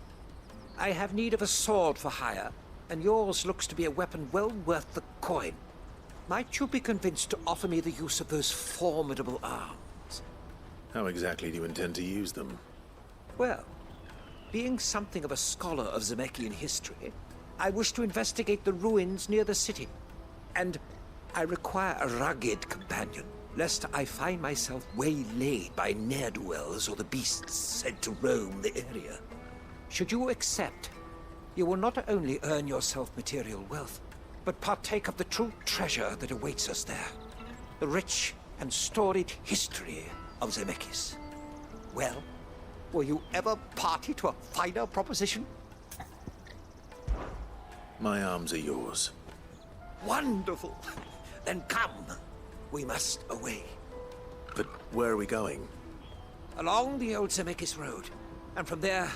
I have need of a sword for hire, and yours looks to be a weapon well worth the coin. Might you be convinced to offer me the use of those formidable arms? How exactly do you intend to use them? Well, being something of a scholar of Zemeckis history, I wish to investigate the ruins near the city. And I require a rugged companion, lest I find myself waylaid by ne'er-do-wells or the beasts said to roam the area. Should you accept, you will not only earn yourself material wealth, but partake of the true treasure that awaits us there. The rich and storied history of Zemeckis. Well, were you ever party to a finer proposition? My arms are yours. Wonderful! Then come. We must away. But where are we going? Along the old Zemeckis Road, and from there,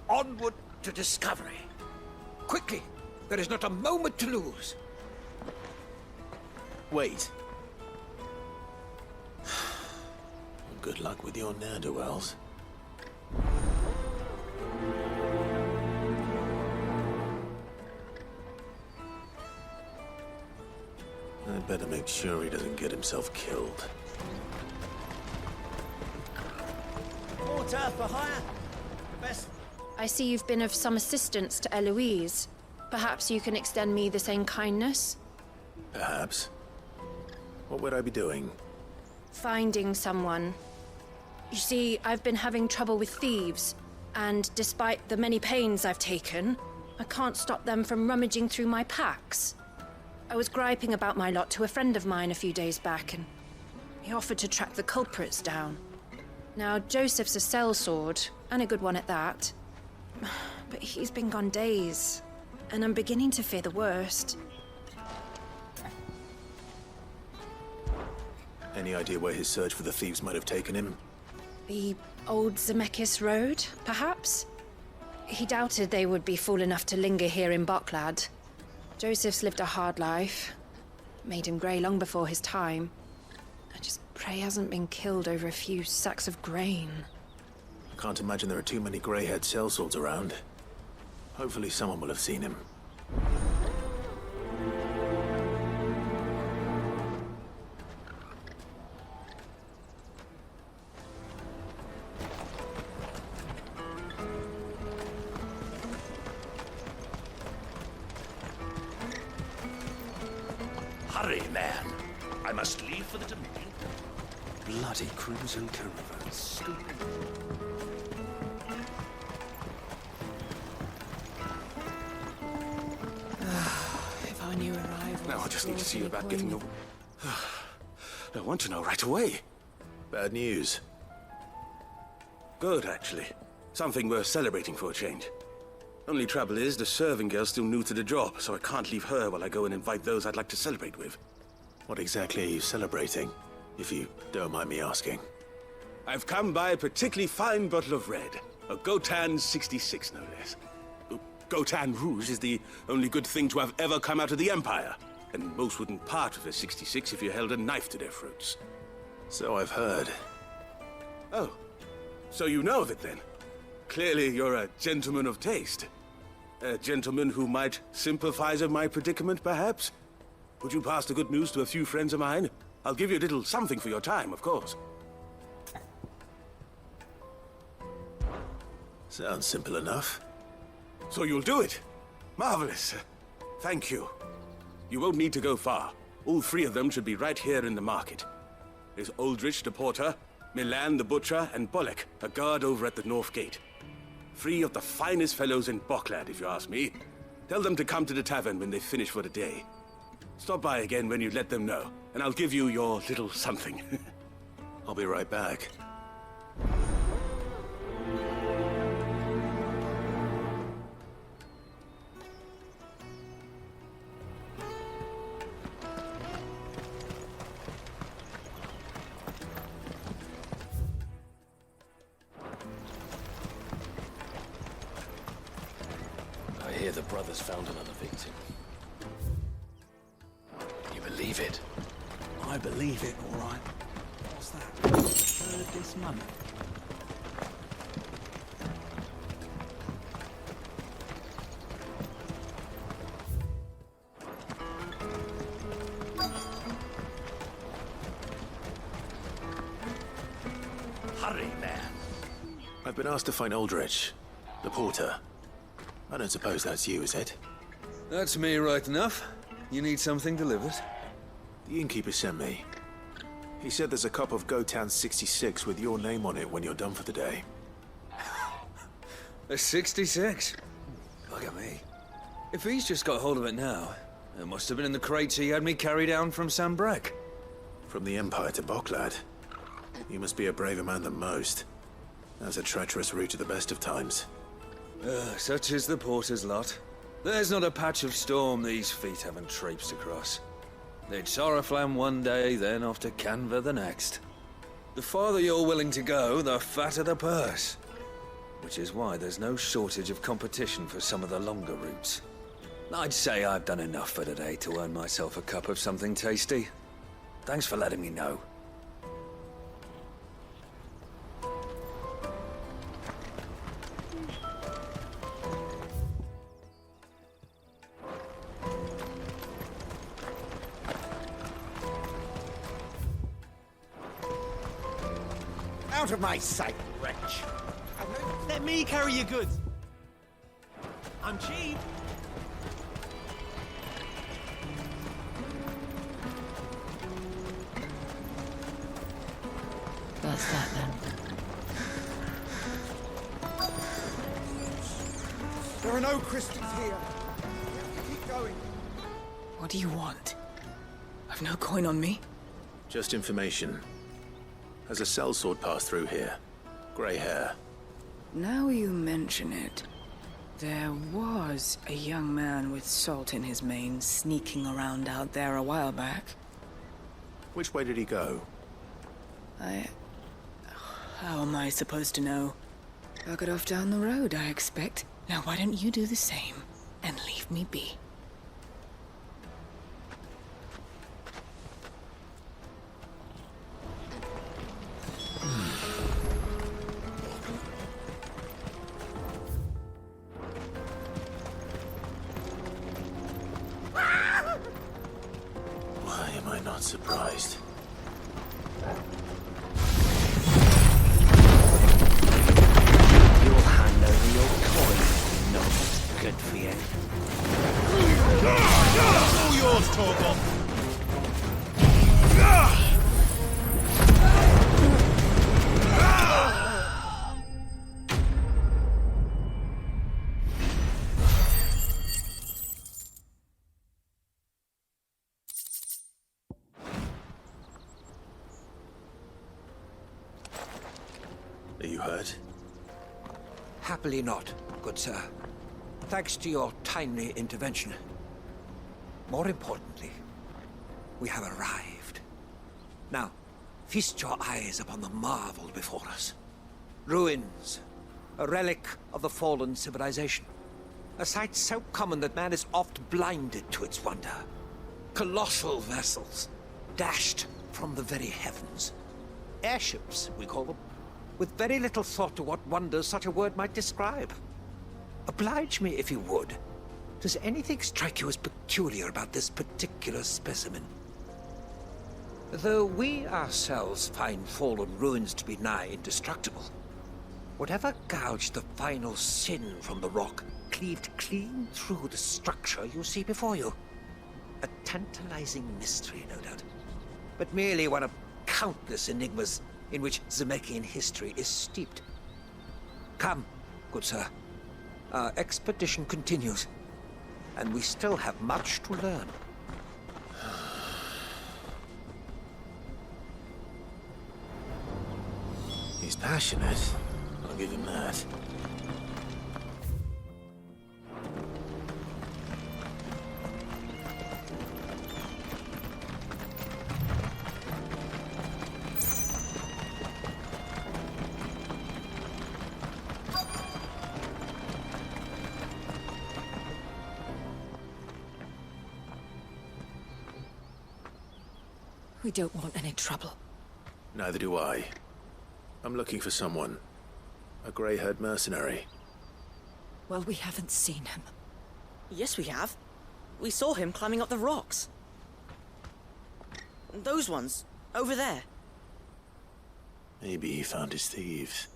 onward to discovery. Quickly! There is not a moment to lose. Wait. Good luck with your ne'er-do-wells. I'd better make sure he doesn't get himself killed. Water for hire. The best. I see you've been of some assistance to Eloise. Perhaps you can extend me the same kindness? Perhaps. What would I be doing? Finding someone. You see, I've been having trouble with thieves, and despite the many pains I've taken, I can't stop them from rummaging through my packs. I was griping about my lot to a friend of mine a few days back, and he offered to track the culprits down. Now, Joseph's a sellsword, and a good one at that. But he's been gone days, and I'm beginning to fear the worst. Any idea where his search for the thieves might have taken him? The old Zemeckis Road, perhaps? He doubted they would be fool enough to linger here in Boklad. Joseph's lived a hard life. Made him grey long before his time. I just pray he hasn't been killed over a few sacks of grain. I can't imagine there are too many grey-haired sellswords around. Hopefully someone will have seen him. Hurry, man. I must leave for the Dominion. Bloody crews and caravans. If I knew arrival. Now I just need to see about getting your... I want to know right away. Bad news. Good, actually. Something worth celebrating for a change. Only trouble is, the serving girl's still new to the job, so I can't leave her while I go and invite those I'd like to celebrate with. What exactly are you celebrating, if you don't mind me asking? I've come by a particularly fine bottle of red. A Gotan 66, no less. Gotan Rouge is the only good thing to have ever come out of the Empire. And most wouldn't part with a 66 if you held a knife to their throats. So I've heard. Oh, so you know of it then? Clearly you're a gentleman of taste. A gentleman who might sympathize with my predicament, perhaps? Would you pass the good news to a few friends of mine? I'll give you a little something for your time, of course. Sounds simple enough. So you'll do it? Marvelous. Thank you. You won't need to go far. All three of them should be right here in the market. There's Aldrich the porter, Milan the butcher, and Bolek, a guard over at the north gate. Three of the finest fellows in Boklad, if you ask me. Tell them to come to the tavern when they finish for the day. Stop by again when you let them know, and I'll give you your little something. I'll be right back. I hear the brothers found another victim. You believe it? I believe it, all right. What's that? 3rd this month. I've been asked to find Aldrich, the porter. I don't suppose that's you, is it? That's me right enough. You need something delivered? The innkeeper sent me. He said there's a cup of Gotown 66 with your name on it when you're done for the day. A 66? Look at me. If he's just got hold of it now, it must have been in the crates he had me carry down from Sambrek. From the Empire to Boklad. You must be a braver man than most. That's a treacherous route at the best of times. Such is the porter's lot. There's not a patch of storm these feet haven't traipsed across. They'd Soraflam one day, then off to Canva the next. The farther you're willing to go, the fatter the purse. Which is why there's no shortage of competition for some of the longer routes. I'd say I've done enough for today to earn myself a cup of something tasty. Thanks for letting me know. Out of my sight, wretch! Let me carry your goods. I'm cheap. That's that then. There are no Christians here. We have to keep going. What do you want? I've no coin on me. Just information. Has a sellsword passed through here? Grey hair. Now you mention it, there was a young man with salt in his mane sneaking around out there a while back. Which way did he go? How am I supposed to know? Buggered off down the road, I expect. Now why don't you do the same and leave me be? Why am I not surprised? You'll hand over your coin, not good for you. All yours, Torgal. Are you hurt? Happily not, good sir. Thanks to your timely intervention. More importantly, we have arrived. Now, feast your eyes upon the marvel before us. Ruins, a relic of the fallen civilization. A sight so common that man is oft blinded to its wonder. Colossal vessels, dashed from the very heavens. Airships, we call them, with very little thought to what wonders such a word might describe. Oblige me if you would. Does anything strike you as peculiar about this particular specimen? Though we ourselves find fallen ruins to be nigh indestructible, whatever gouged the final sin from the rock cleaved clean through the structure you see before you. A tantalizing mystery, no doubt, but merely one of countless enigmas in which Zemeckyan history is steeped. Come, good sir. Our expedition continues, and we still have much to learn. He's passionate. I'll give him that. We don't want any trouble. Neither do I. I'm looking for someone. A grey-haired mercenary. Well, we haven't seen him. Yes, we have. We saw him climbing up the rocks. Those ones, over there. Maybe he found his thieves.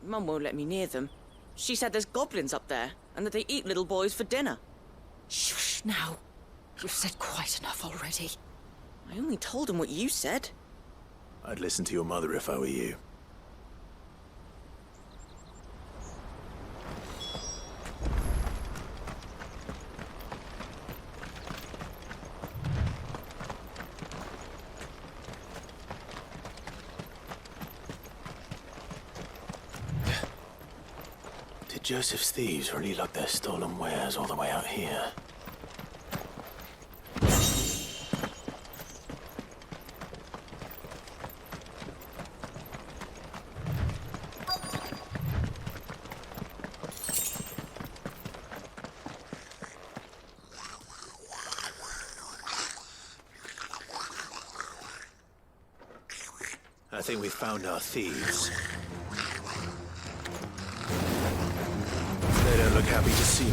Mum won't let me near them. She said there's goblins up there, and that they eat little boys for dinner. Shush now. You've said quite enough already. I only told him what you said. I'd listen to your mother if I were you. Did Joseph's thieves really lug their stolen wares all the way out here? I think we found our thieves. They don't look happy to see me.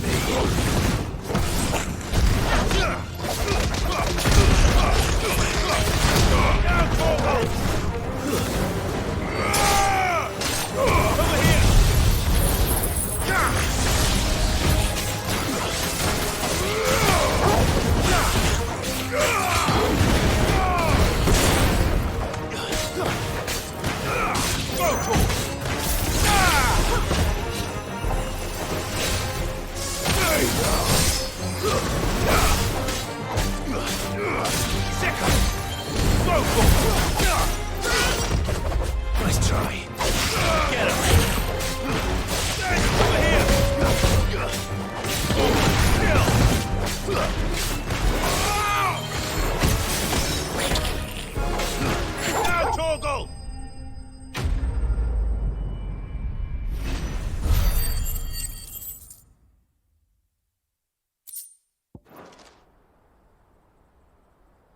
Nice try. Get him. Over here. Now, Torgal.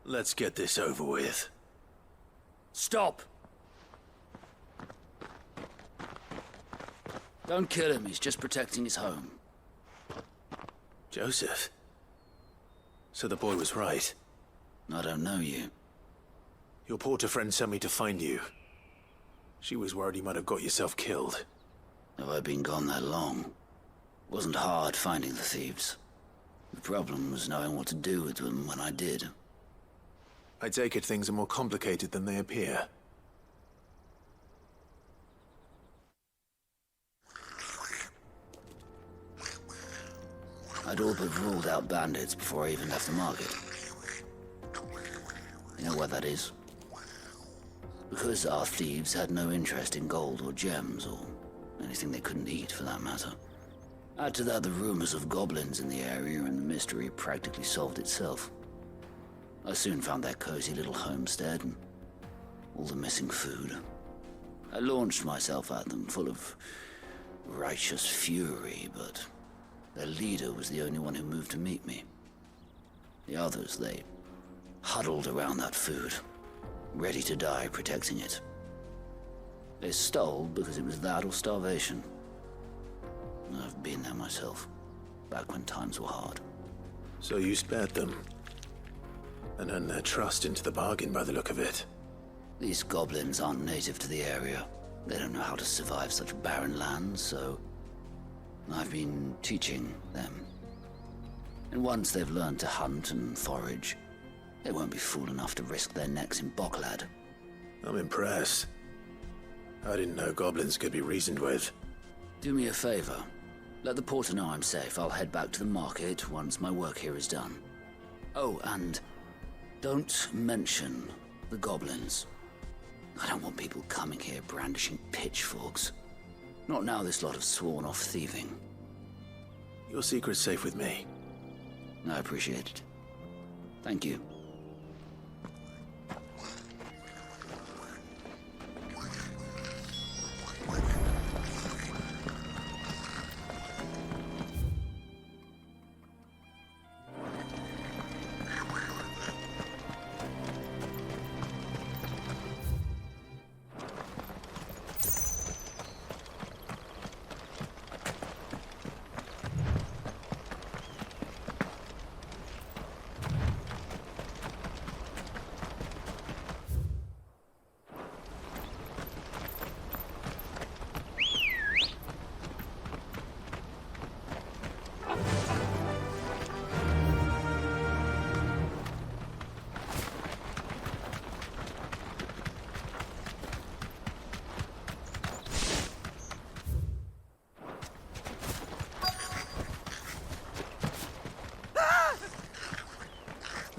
Let's get this over with. Stop! Don't kill him, he's just protecting his home. Joseph? So the boy was right. I don't know you. Your porter friend sent me to find you. She was worried you might have got yourself killed. Have I been gone that long? It wasn't hard finding the thieves. The problem was knowing what to do with them when I did. I take it things are more complicated than they appear. I'd all but ruled out bandits before I even left the market. You know why that is? Because our thieves had no interest in gold or gems, or anything they couldn't eat for that matter. Add to that the rumors of goblins in the area, and the mystery practically solved itself. I soon found their cozy little homestead and all the missing food. I launched myself at them, full of righteous fury, but their leader was the only one who moved to meet me. The others, they huddled around that food, ready to die protecting it. They stole because it was that or starvation. I've been there myself, back when times were hard. So you spared them? And earned their trust into the bargain by the look of it. These goblins aren't native to the area. They don't know how to survive such barren lands, so I've been teaching them. And once they've learned to hunt and forage, they won't be fool enough to risk their necks in Boklad. I'm impressed. I didn't know goblins could be reasoned with. Do me a favor. Let the porter know I'm safe. I'll head back to the market once my work here is done. Oh, and don't mention the goblins. I don't want people coming here brandishing pitchforks. Not now this lot have sworn off thieving. Your secret's safe with me. I appreciate it. Thank you.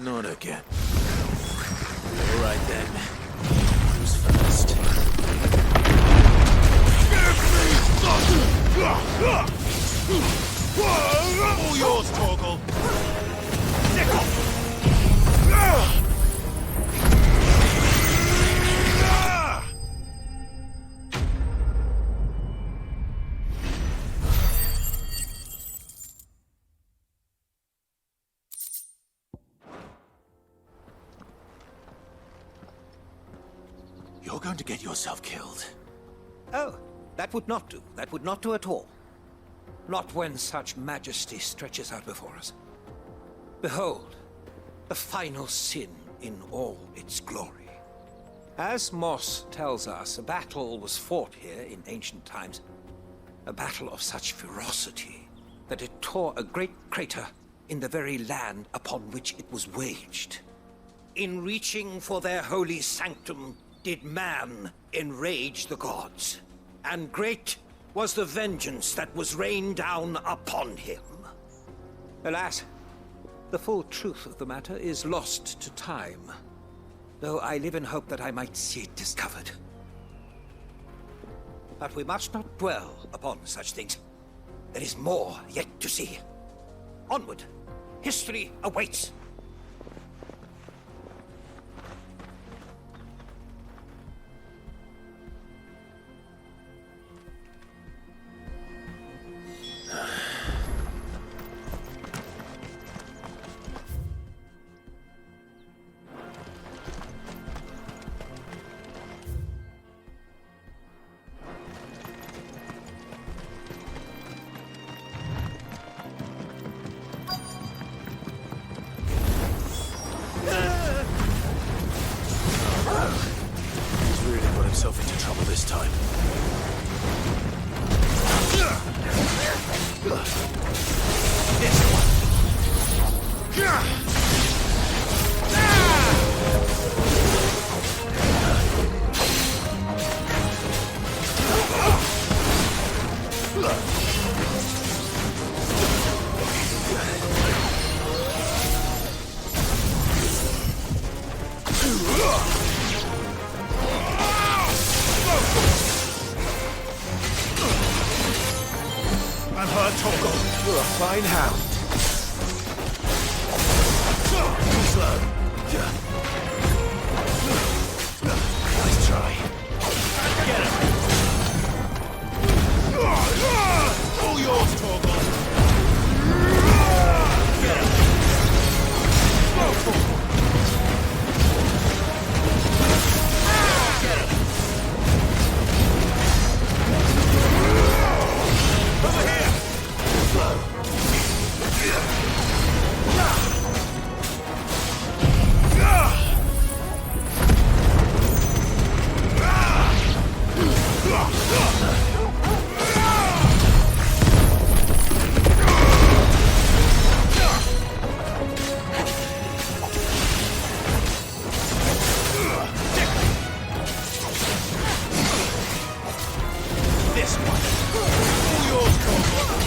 Not again. All right then. Who's first? All yours, Torgal. You're going to get yourself killed. Oh, that would not do. That would not do at all. Not when such majesty stretches out before us. Behold, the final sin in all its glory. As Moss tells us, a battle was fought here in ancient times. A battle of such ferocity that it tore a great crater in the very land upon which it was waged. In reaching for their holy sanctum, did man enrage the gods, and great was the vengeance that was rained down upon him. Alas, the full truth of the matter is lost to time, though I live in hope that I might see it discovered. But we must not dwell upon such things. There is more yet to see. Onward! History awaits! He's really got himself into trouble this time. I'm hurt, Torgal. You're a fine hound. Too slow. Nice try. Get him. All yours, Torgal. Get him. Go, Torgal. Get him. Over here. This one. All yours, Torgal.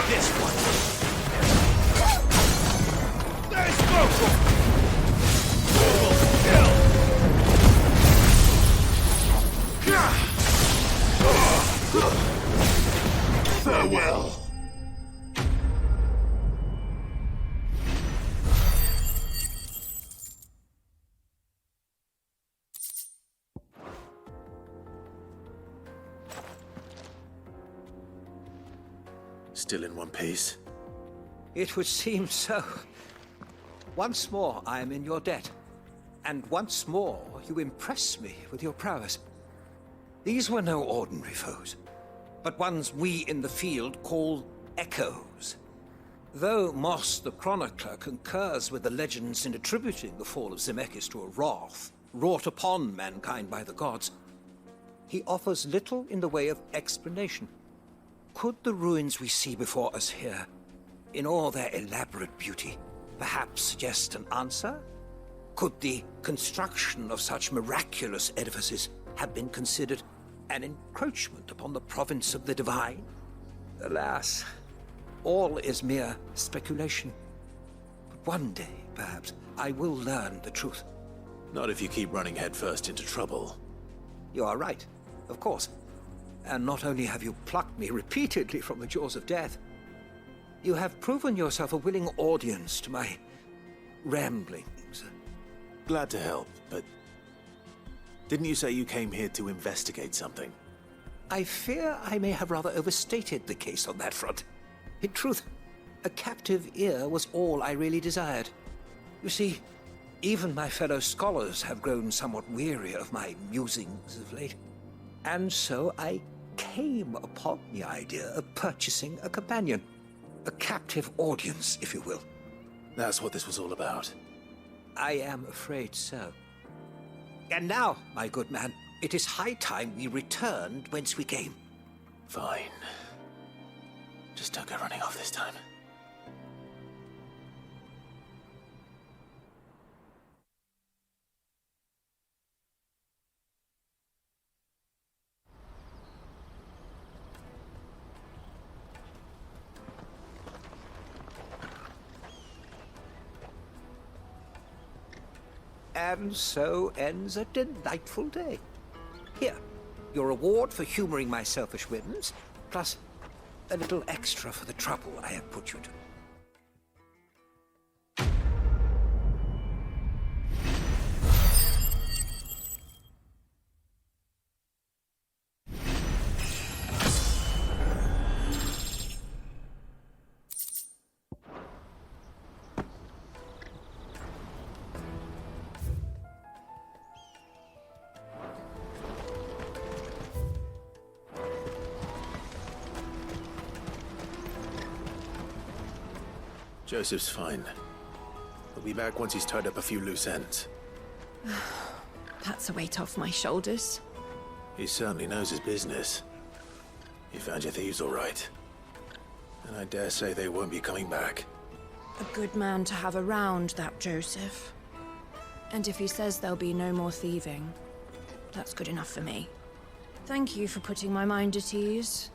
This one. There's Torgal. Farewell. Still in one piece? It would seem so. Once more I am in your debt, and once more you impress me with your prowess. These were no ordinary foes, but ones we in the field call echoes. Though Moss the Chronicler concurs with the legends in attributing the fall of Zemeckis to a wrath wrought upon mankind by the gods, he offers little in the way of explanation. Could the ruins we see before us here, in all their elaborate beauty, perhaps suggest an answer? Could the construction of such miraculous edifices have been considered an encroachment upon the province of the divine. Alas, all is mere speculation. But one day, perhaps, I will learn the truth. Not if you keep running headfirst into trouble. You are right, of course. And not only have you plucked me repeatedly from the jaws of death, you have proven yourself a willing audience to my ramblings. Glad to help, but didn't you say you came here to investigate something? I fear I may have rather overstated the case on that front. In truth, a captive ear was all I really desired. You see, even my fellow scholars have grown somewhat weary of my musings of late. And so I came upon the idea of purchasing a companion. A captive audience, if you will. That's what this was all about. I am afraid so. And now, my good man, it is high time we returned whence we came. Fine. Just don't go running off this time. And so ends a delightful day. Here, your reward for humoring my selfish whims, plus a little extra for the trouble I have put you to. Joseph's fine. He'll be back once he's tied up a few loose ends. That's a weight off my shoulders. He certainly knows his business. He found your thieves all right. And I dare say they won't be coming back. A good man to have around, that Joseph. And if he says there'll be no more thieving, that's good enough for me. Thank you for putting my mind at ease.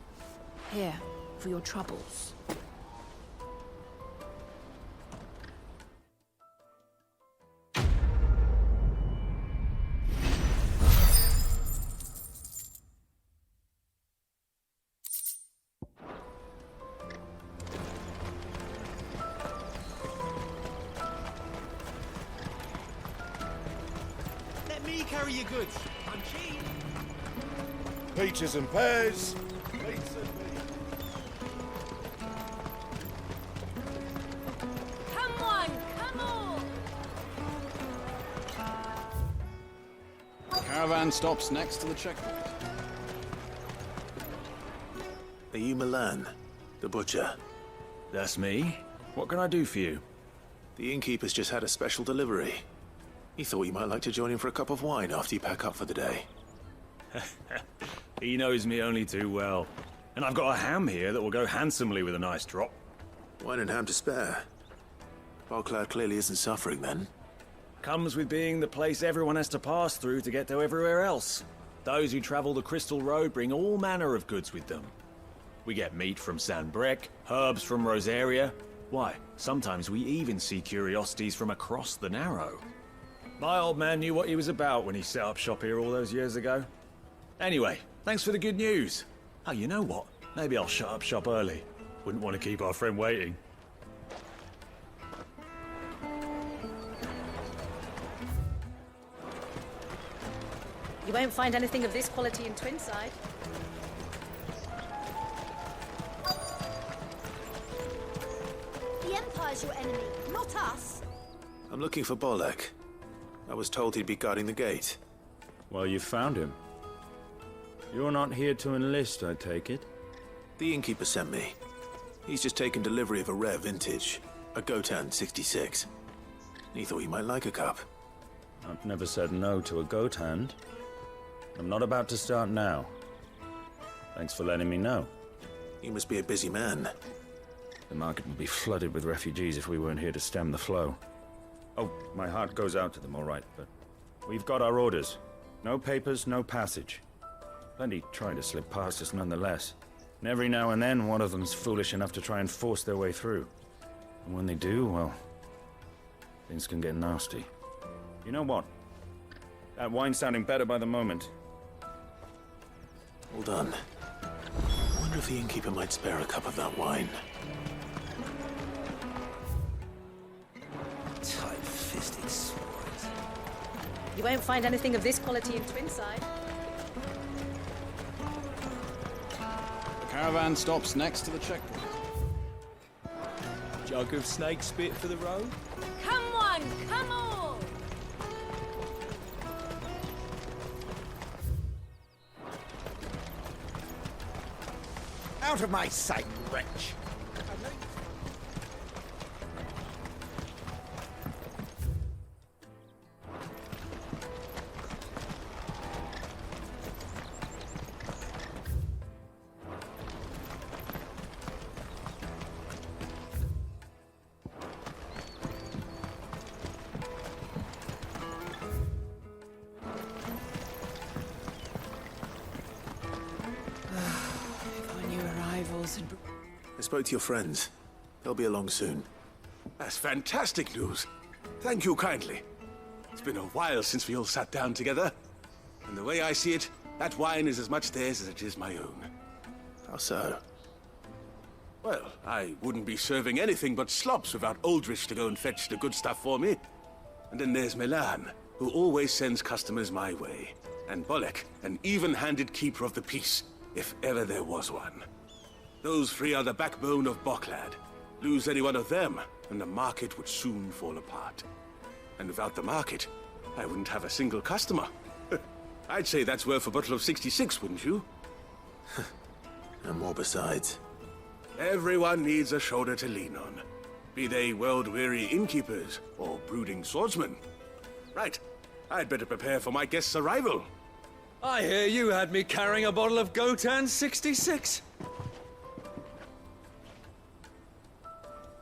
Here, for your troubles. Let me carry your goods. I'm cheap. Peaches and pears. Come on, come on! Caravan stops next to the checkpoint. Are you Milan, the butcher? That's me. What can I do for you? The innkeeper's just had a special delivery. He thought you might like to join him for a cup of wine after you pack up for the day. He knows me only too well. And I've got a ham here that will go handsomely with a nice drop. Wine and ham to spare. Barclad clearly isn't suffering then. Comes with being the place everyone has to pass through to get to everywhere else. Those who travel the Crystal Road bring all manner of goods with them. We get meat from San Brec, herbs from Rosaria. Why, sometimes we even see curiosities from across the Narrow. My old man knew what he was about when he set up shop here all those years ago. Anyway, thanks for the good news. Oh, you know what? Maybe I'll shut up shop early. Wouldn't want to keep our friend waiting. You won't find anything of this quality in Twinside. The Empire's your enemy, not us. I'm looking for Bolek. I was told he'd be guarding the gate. Well, you found him. You're not here to enlist, I take it? The innkeeper sent me. He's just taken delivery of a rare vintage, a Gotan 66. He thought you might like a cup. I've never said no to a goat hand. I'm not about to start now. Thanks for letting me know. You must be a busy man. The market would be flooded with refugees if we weren't here to stem the flow. Oh, my heart goes out to them, all right, but we've got our orders. No papers, no passage. Plenty try to slip past us nonetheless. And every now and then, one of them's foolish enough to try and force their way through. And when they do, well, things can get nasty. You know what? That wine's sounding better by the moment. Hold on. I wonder if the innkeeper might spare a cup of that wine. Tight-fisted swines. You won't find anything of this quality in Twinside. The caravan stops next to the checkpoint. Jug of snake spit for the road? Come on, come on! Out of my sight, wretch! I spoke to your friends. They'll be along soon. That's fantastic news. Thank you kindly. It's been a while since we all sat down together. And the way I see it, that wine is as much theirs as it is my own. How so? Well, I wouldn't be serving anything but slops without Aldrich to go and fetch the good stuff for me. And then there's Milan, who always sends customers my way. And Bolek, an even-handed keeper of the peace, if ever there was one. Those three are the backbone of Boklad. Lose any one of them, and the market would soon fall apart. And without the market, I wouldn't have a single customer. I'd say that's worth a bottle of 66, wouldn't you? And more besides. Everyone needs a shoulder to lean on. Be they world-weary innkeepers or brooding swordsmen. Right, I'd better prepare for my guest's arrival. I hear you had me carrying a bottle of Gotan 66.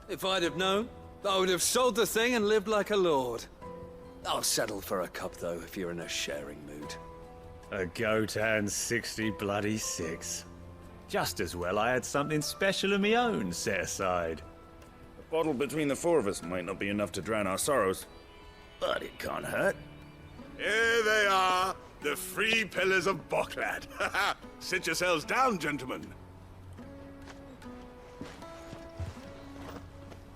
If I'd have known, I would have sold the thing and lived like a lord. I'll settle for a cup, though, if you're in a sharing mood. A Gotan 60 Just as well I had something special of my own set aside. A bottle between the four of us might not be enough to drown our sorrows, but it can't hurt. Here they are, the three pillars of Boklad. Sit yourselves down, gentlemen.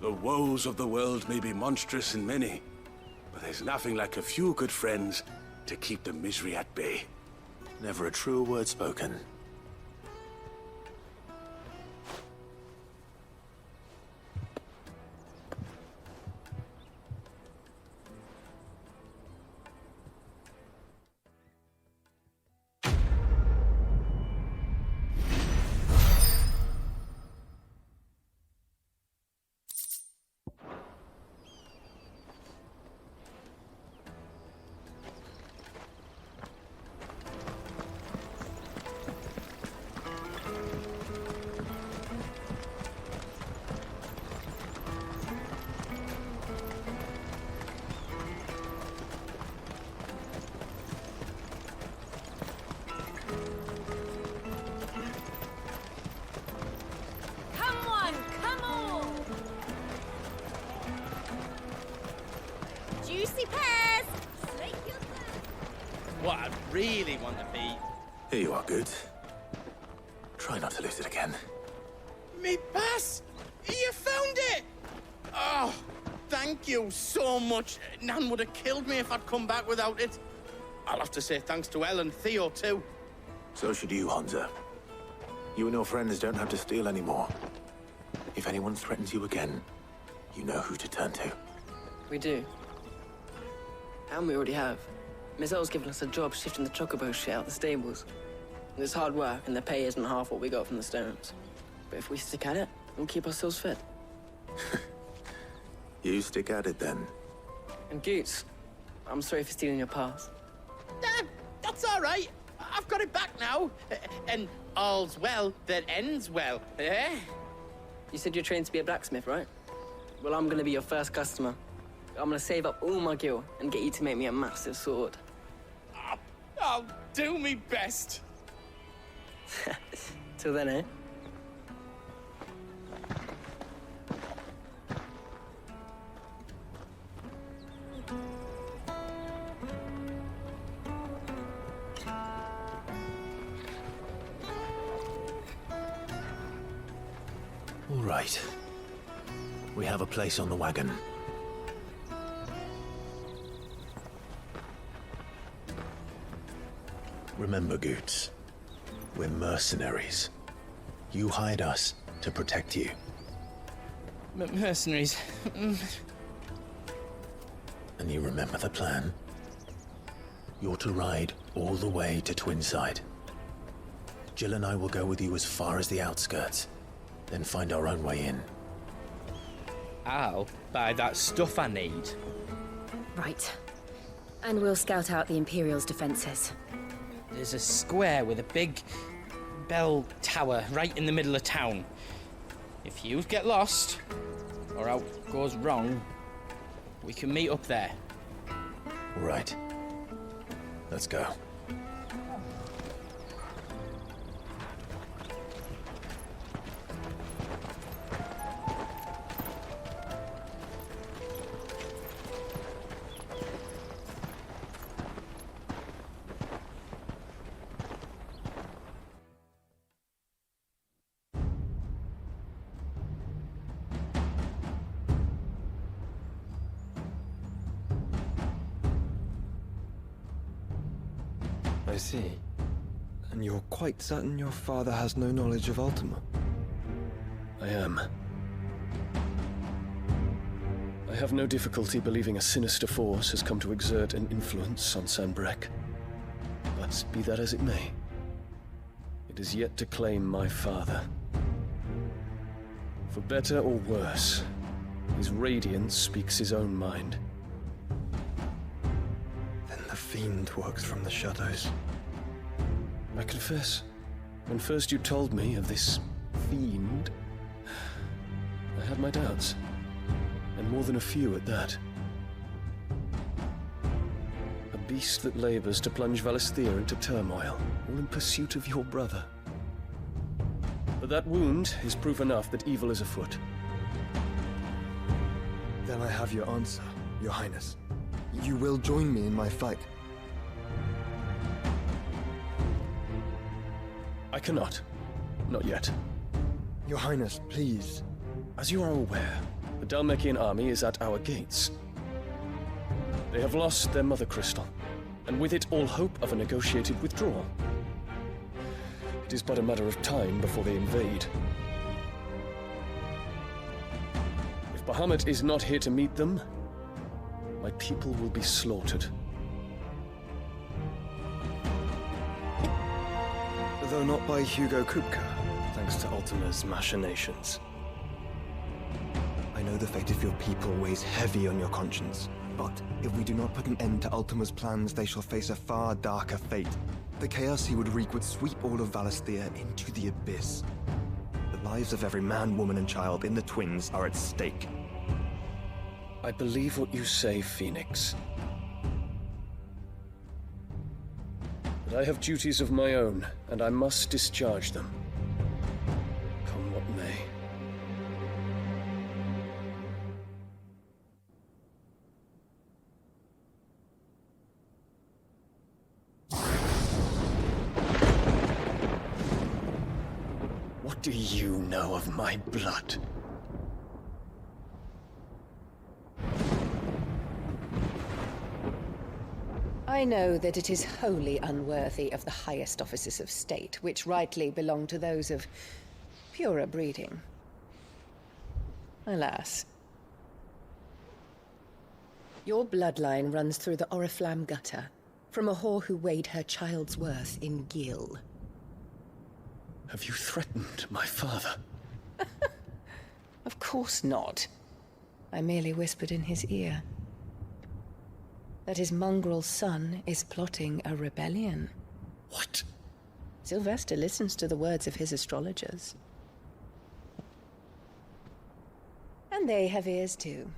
The woes of the world may be monstrous and many, but there's nothing like a few good friends to keep the misery at bay. Never a truer word spoken. Juicy pears! Slake your thirst! What I really want to be... Here you are, good. Try not to lose it again. Me pass! You found it! Oh, thank you so much. Nan would have killed me if I'd come back without it. I'll have to say thanks to Elle and Theo, too. So should you, Hansa. You and your friends don't have to steal anymore. If anyone threatens you again, you know who to turn to. We do. And we already have. Miss Elle's given us a job shifting the chocobo shit out the stables. It's hard work, and the pay isn't half what we got from the stones. But if we stick at it, we'll keep ourselves fit. You stick at it, then. And Goots, I'm sorry for stealing your pass. That's all right. I've got it back now. And all's well that ends well, eh? You said you're trained to be a blacksmith, right? Well, I'm gonna be your first customer. I'm gonna save up all my gil and get you to make me a massive sword. I'll do me best. Till then, eh? All right. We have a place on the wagon. Remember, Goots, we're mercenaries. You hired us to protect you. Mercenaries. And you remember the plan? You're to ride all the way to Twinside. Jill and I will go with you as far as the outskirts, then find our own way in. I'll buy that stuff I need. Right. And we'll scout out the Imperial's defenses. There's a square with a big bell tower right in the middle of town. If you get lost, or out goes wrong, we can meet up there. Right. Let's go. I see. And you're quite certain your father has no knowledge of Ultima? I am. I have no difficulty believing a sinister force has come to exert an influence on Sanbreque. But be that as it may, it is yet to claim my father. For better or worse, his radiance speaks his own mind. Then the fiend works from the shadows. I confess, when first you told me of this fiend, I had my doubts. And more than a few at that. A beast that labors to plunge Valisthea into turmoil, all in pursuit of your brother. But that wound is proof enough that evil is afoot. Then I have your answer, Your Highness. You will join me in my fight. I cannot. Not yet. Your Highness, please. As you are aware, the Dhalmekian army is at our gates. They have lost their mother crystal, and with it all hope of a negotiated withdrawal. It is but a matter of time before they invade. If Bahamut is not here to meet them, my people will be slaughtered. Though not by Hugo Kupka, thanks to Ultima's machinations. I know the fate of your people weighs heavy on your conscience, but if we do not put an end to Ultima's plans, they shall face a far darker fate. The chaos he would wreak would sweep all of Valisthea into the abyss. The lives of every man, woman, and child in the Twins are at stake. I believe what you say, Phoenix. But I have duties of my own, and I must discharge them. Come what may. What do you know of my blood? I know that it is wholly unworthy of the highest offices of state, which rightly belong to those of purer breeding. Alas. Your bloodline runs through the Oriflamme gutter, from a whore who weighed her child's worth in gil. Have you threatened my father? Of course not. I merely whispered in his ear that his mongrel son is plotting a rebellion. What? Sylvester listens to the words of his astrologers. And they have ears too.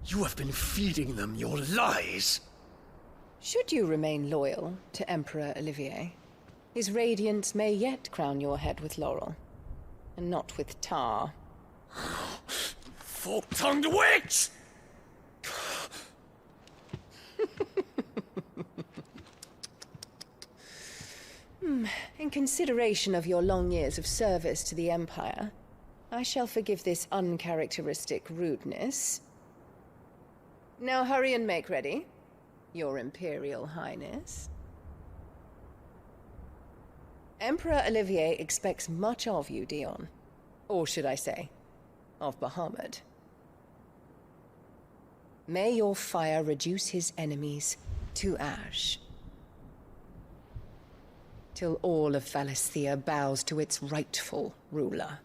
You have been feeding them your lies! Should you remain loyal to Emperor Olivier, His radiance may yet crown your head with laurel, and not with tar. Fork-tongued witch! In consideration of your long years of service to the Empire, I shall forgive this uncharacteristic rudeness. Now hurry and make ready, Your Imperial Highness. Emperor Olivier expects much of you, Dion. Or should I say, of Bahamut. May your fire reduce his enemies to ash, till all of Valisthea bows to its rightful ruler.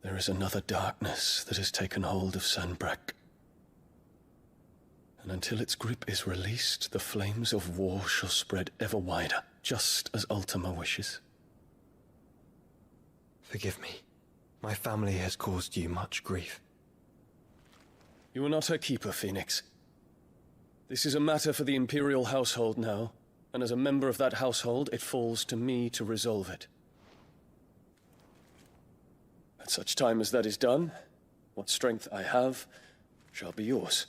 There is another darkness that has taken hold of Sanbreque. And until its grip is released, the flames of war shall spread ever wider, just as Ultima wishes. Forgive me. My family has caused you much grief. You are not her keeper, Phoenix. This is a matter for the Imperial household now, and as a member of that household, it falls to me to resolve it. At such time as that is done, what strength I have shall be yours.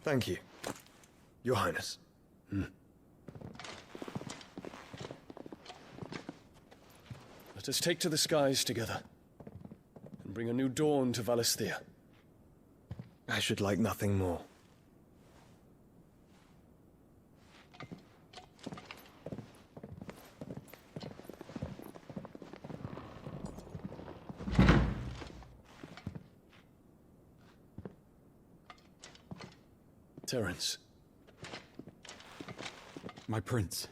Thank you, Your Highness. Let us take to the skies together, and bring a new dawn to Valisthea. I should like nothing more. Terence. My prince.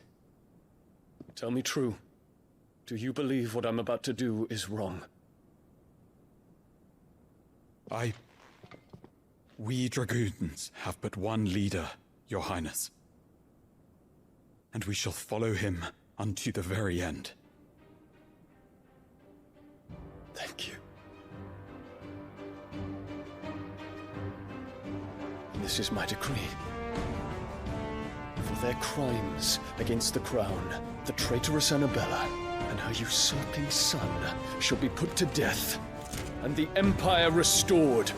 Tell me true. Do you believe what I'm about to do is wrong? We dragoons have but one leader, Your Highness. And we shall follow him unto the very end. Thank you. And this is my decree. For their crimes against the crown, the traitorous Annabella and her usurping son shall be put to death, and the Empire restored.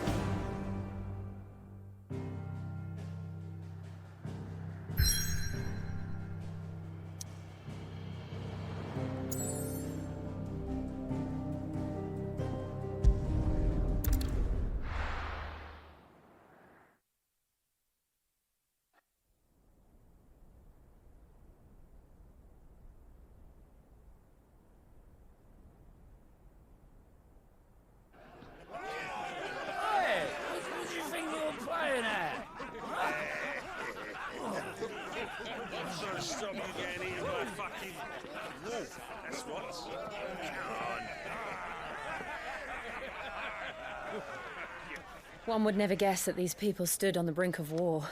One would never guess that these people stood on the brink of war.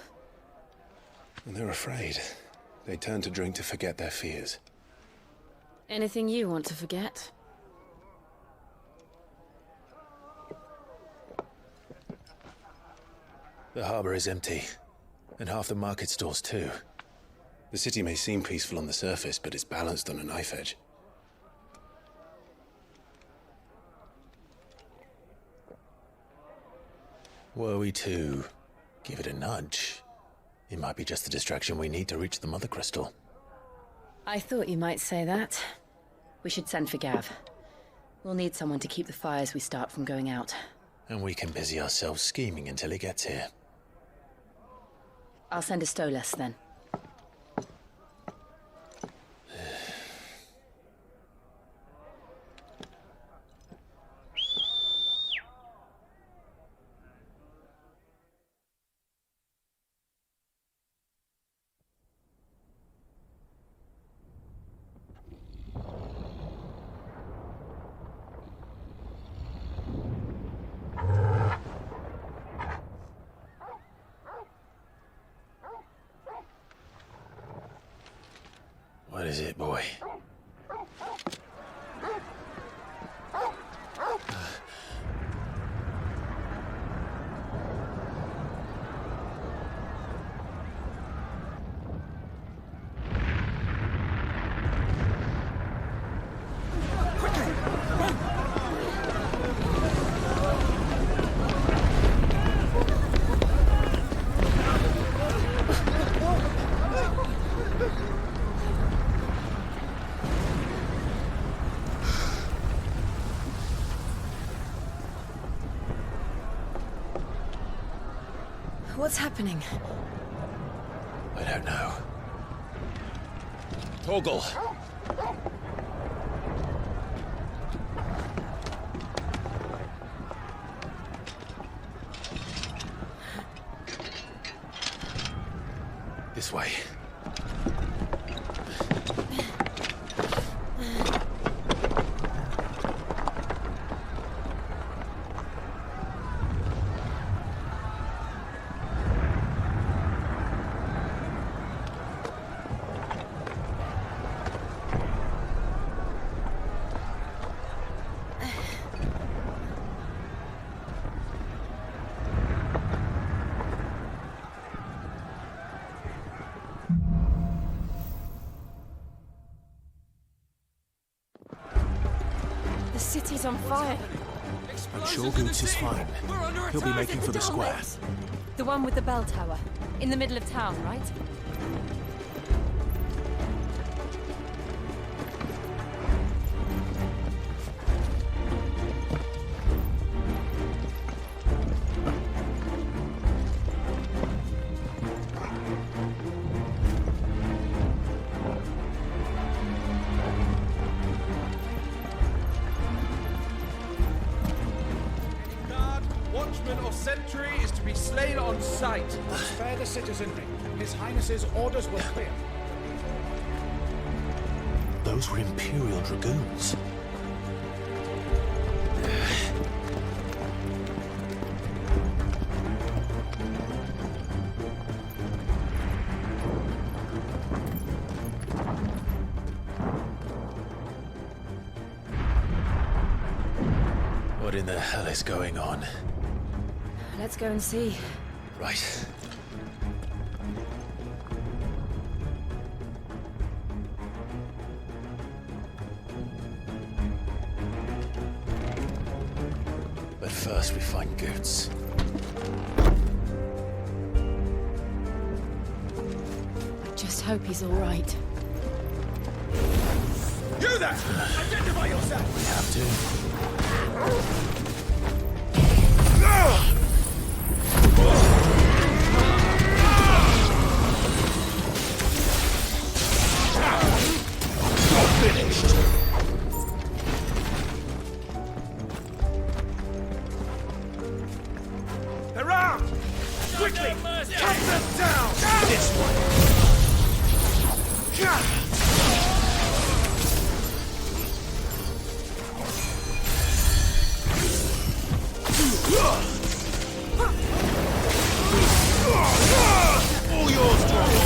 And they're afraid. They turn to drink to forget their fears. Anything you want to forget? The harbor is empty, and half the market stalls too. The city may seem peaceful on the surface, but it's balanced on a knife edge. Were we to give it a nudge, it might be just the distraction we need to reach the Mother Crystal. I thought you might say that. We should send for Gav. We'll need someone to keep the fires we start from going out. And we can busy ourselves scheming until he gets here. I'll send a Stolas then. is it, boy? What's happening? I don't know. Torgal! This way. The city's on fire. I'm sure Goots is fine. He'll be making for the square. The one with the bell tower. In the middle of town, right? Watchman or sentry is to be slain on sight. Spare the citizenry. His Highness's orders were clear. Those were Imperial Dragoons. What in the hell is going on? Let's go and see. Right. But first we find Goots. Just hope he's all right. You there! Identify yourself! We have to. They're armed! Quickly! Cut them down! This one! All yours, Torgal!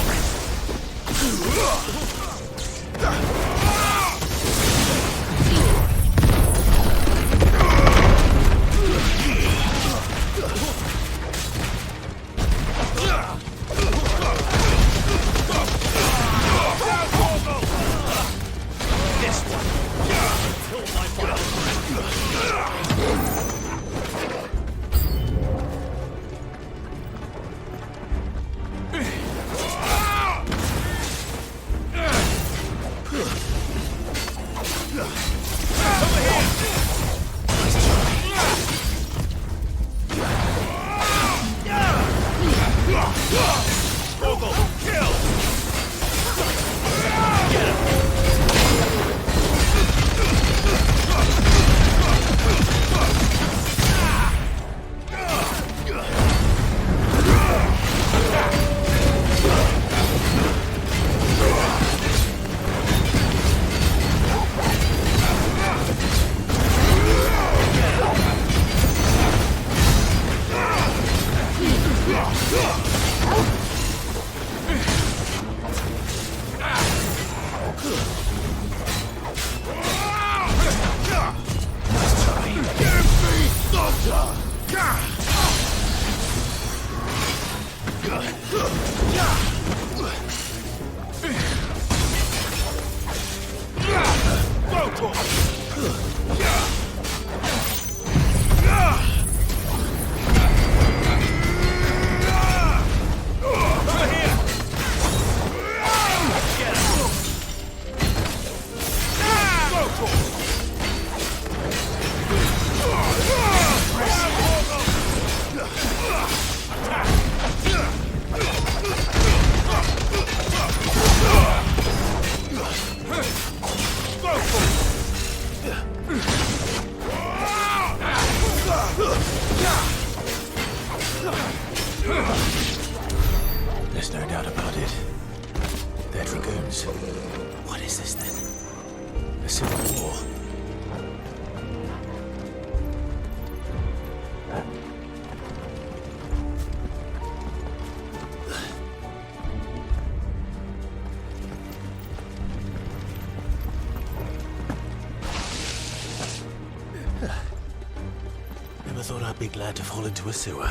Never thought I'd be glad to fall into a sewer.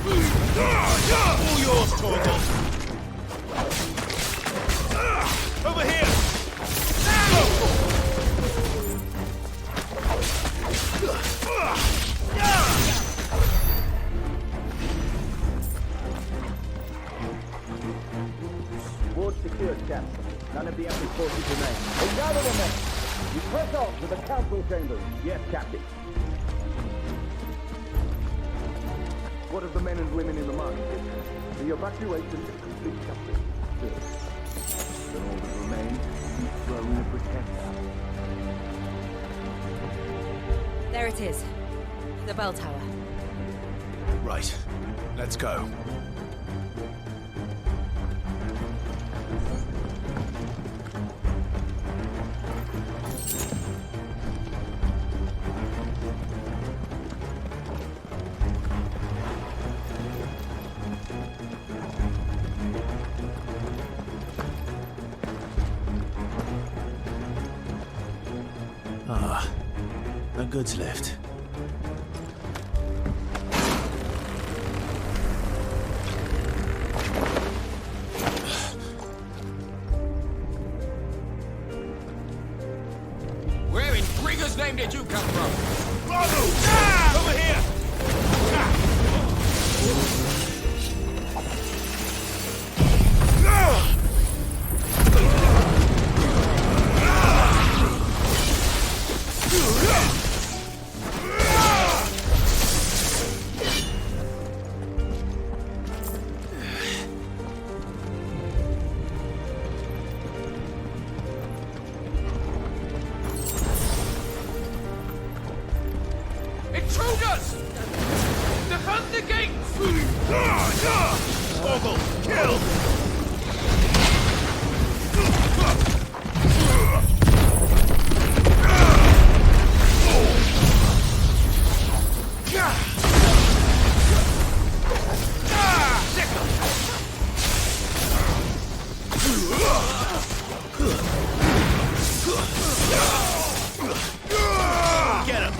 All yours, Torgal! Over here! Ward secured, Captain. None of the enemy forces remain. Then gather the men. You press on to the council chambers. Yes, Captain. What of the men and women in the market? The evacuation is complete, Captain. Good. Then all that remains is thrown to protect us. There it is. The bell tower. Right. Let's go. Ah, a goods lift. Where in Grigger's name did you come from? Bahamut! Over here! Intruders! Defend the gates! Torgal, kill! Get him!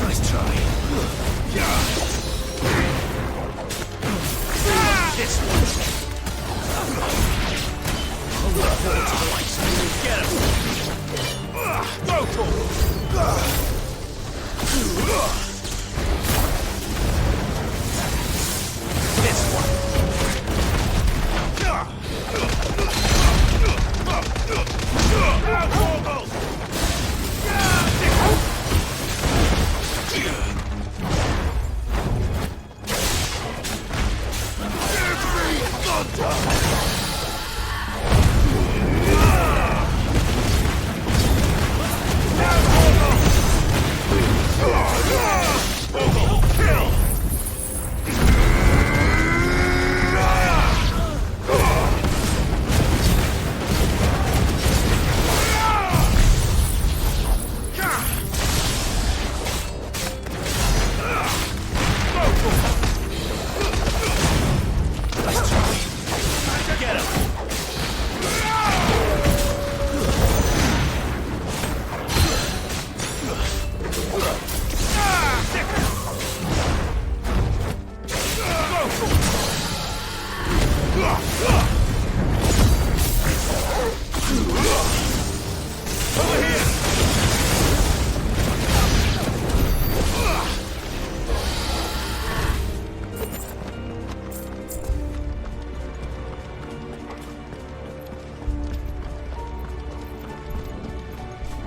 Nice try. This one. Get him. Go for this one.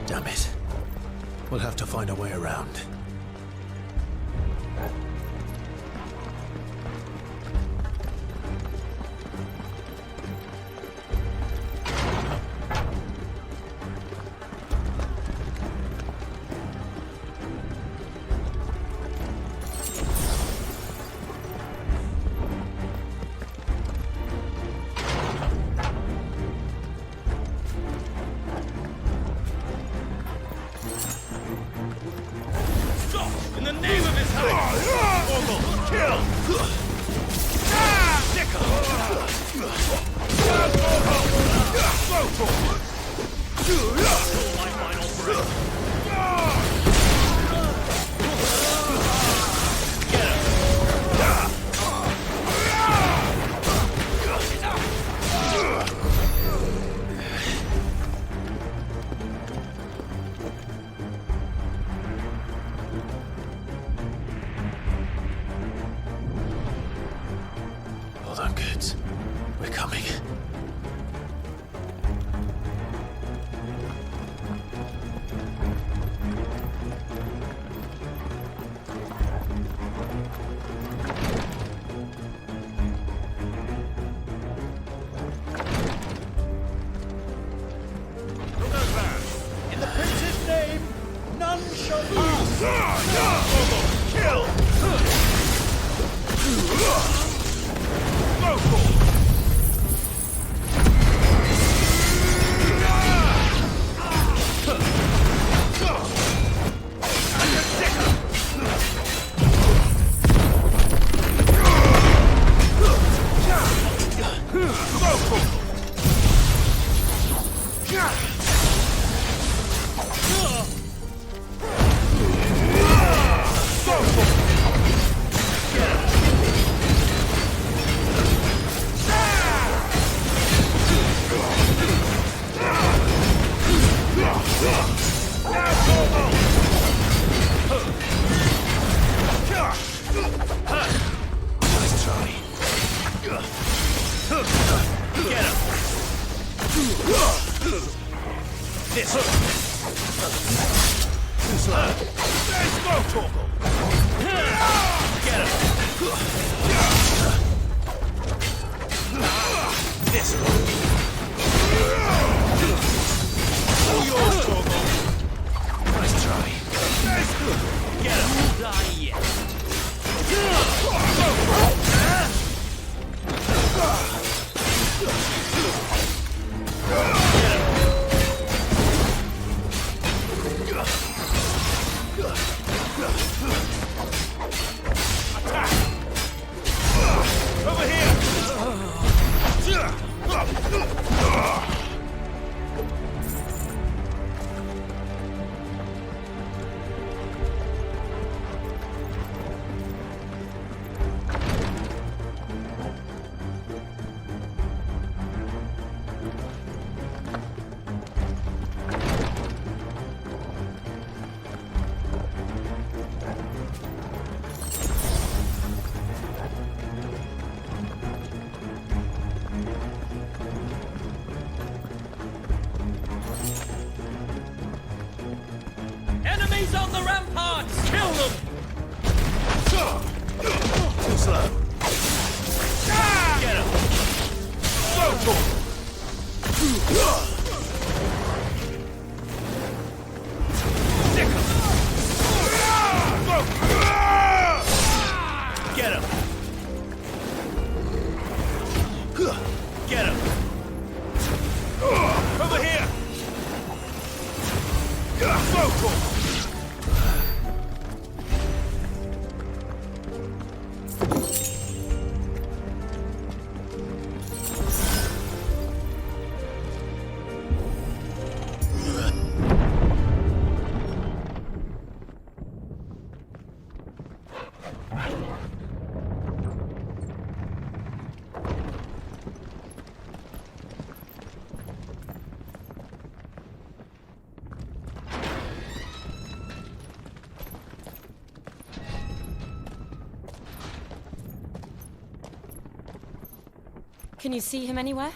Damn it. We'll have to find a way around. Hold on, Goods. We're coming. In the prince's name, none shall pass. Kill! Enemies on the ramparts! Kill them! Too slow. Get him! Get him! Get him! Over here! Can you see him anywhere?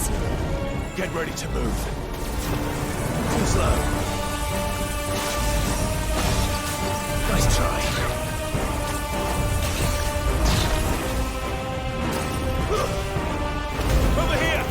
see them. Get ready to move. Too slow. Nice try. Over here!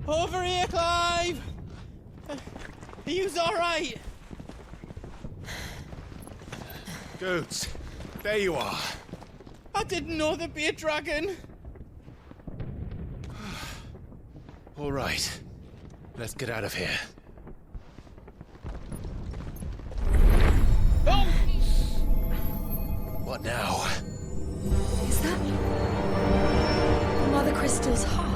Over here, Clive! Are you alright? Dudes, there you are. I didn't know there'd be a dragon. All right. Let's get out of here. Oh! What now? Is that Mother Crystal's heart?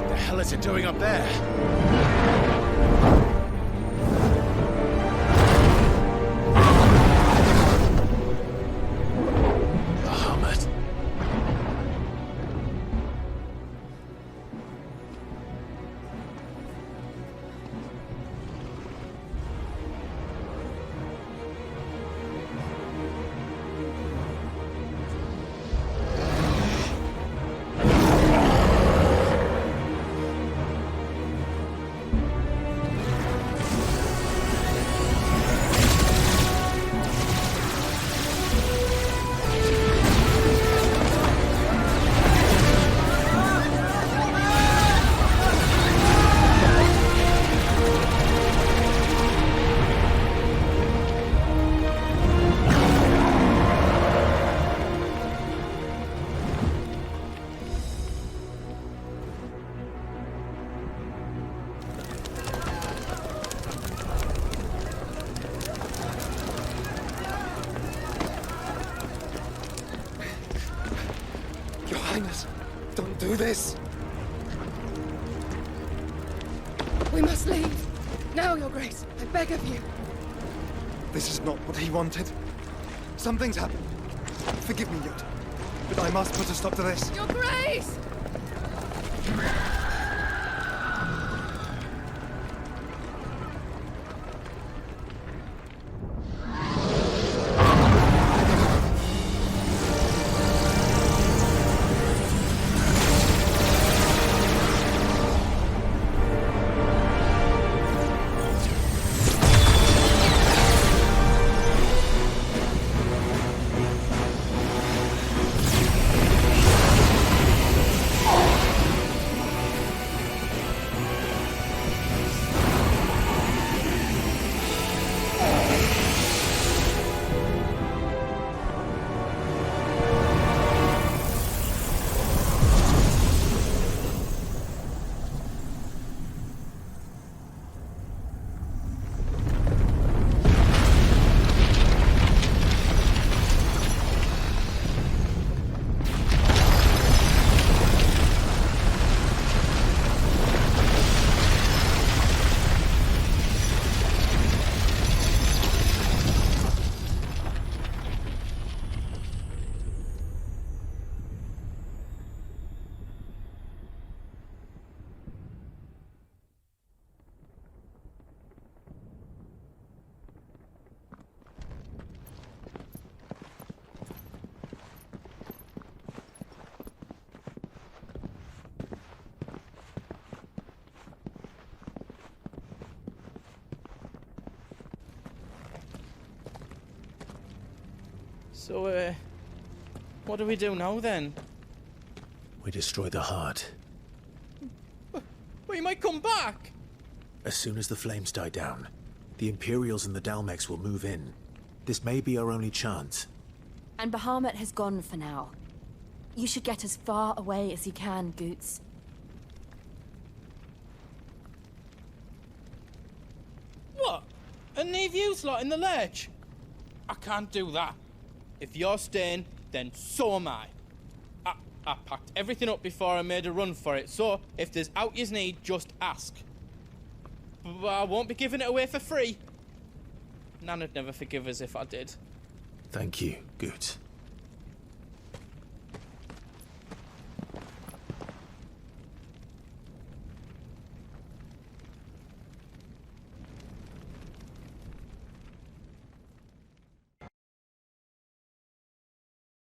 What the hell is it doing up there? Bahamut. Don't do this! We must leave. Now, Your Grace. I beg of you. This is not what he wanted. Something's happened. Forgive me, Yod. But I must put a stop to this. Your Grace! So, what do we do now then? We destroy the heart. Well, you might come back! As soon as the flames die down, the Imperials and the Dalmex will move in. This may be our only chance. And Bahamut has gone for now. You should get as far away as you can, Goots. What? And leave you lot in the lurch? I can't do that. If you're staying, then so am I. I packed everything up before I made a run for it, so if there's out yous need, just ask. But I won't be giving it away for free. Nan'd never forgive us if I did. Thank you, Goots.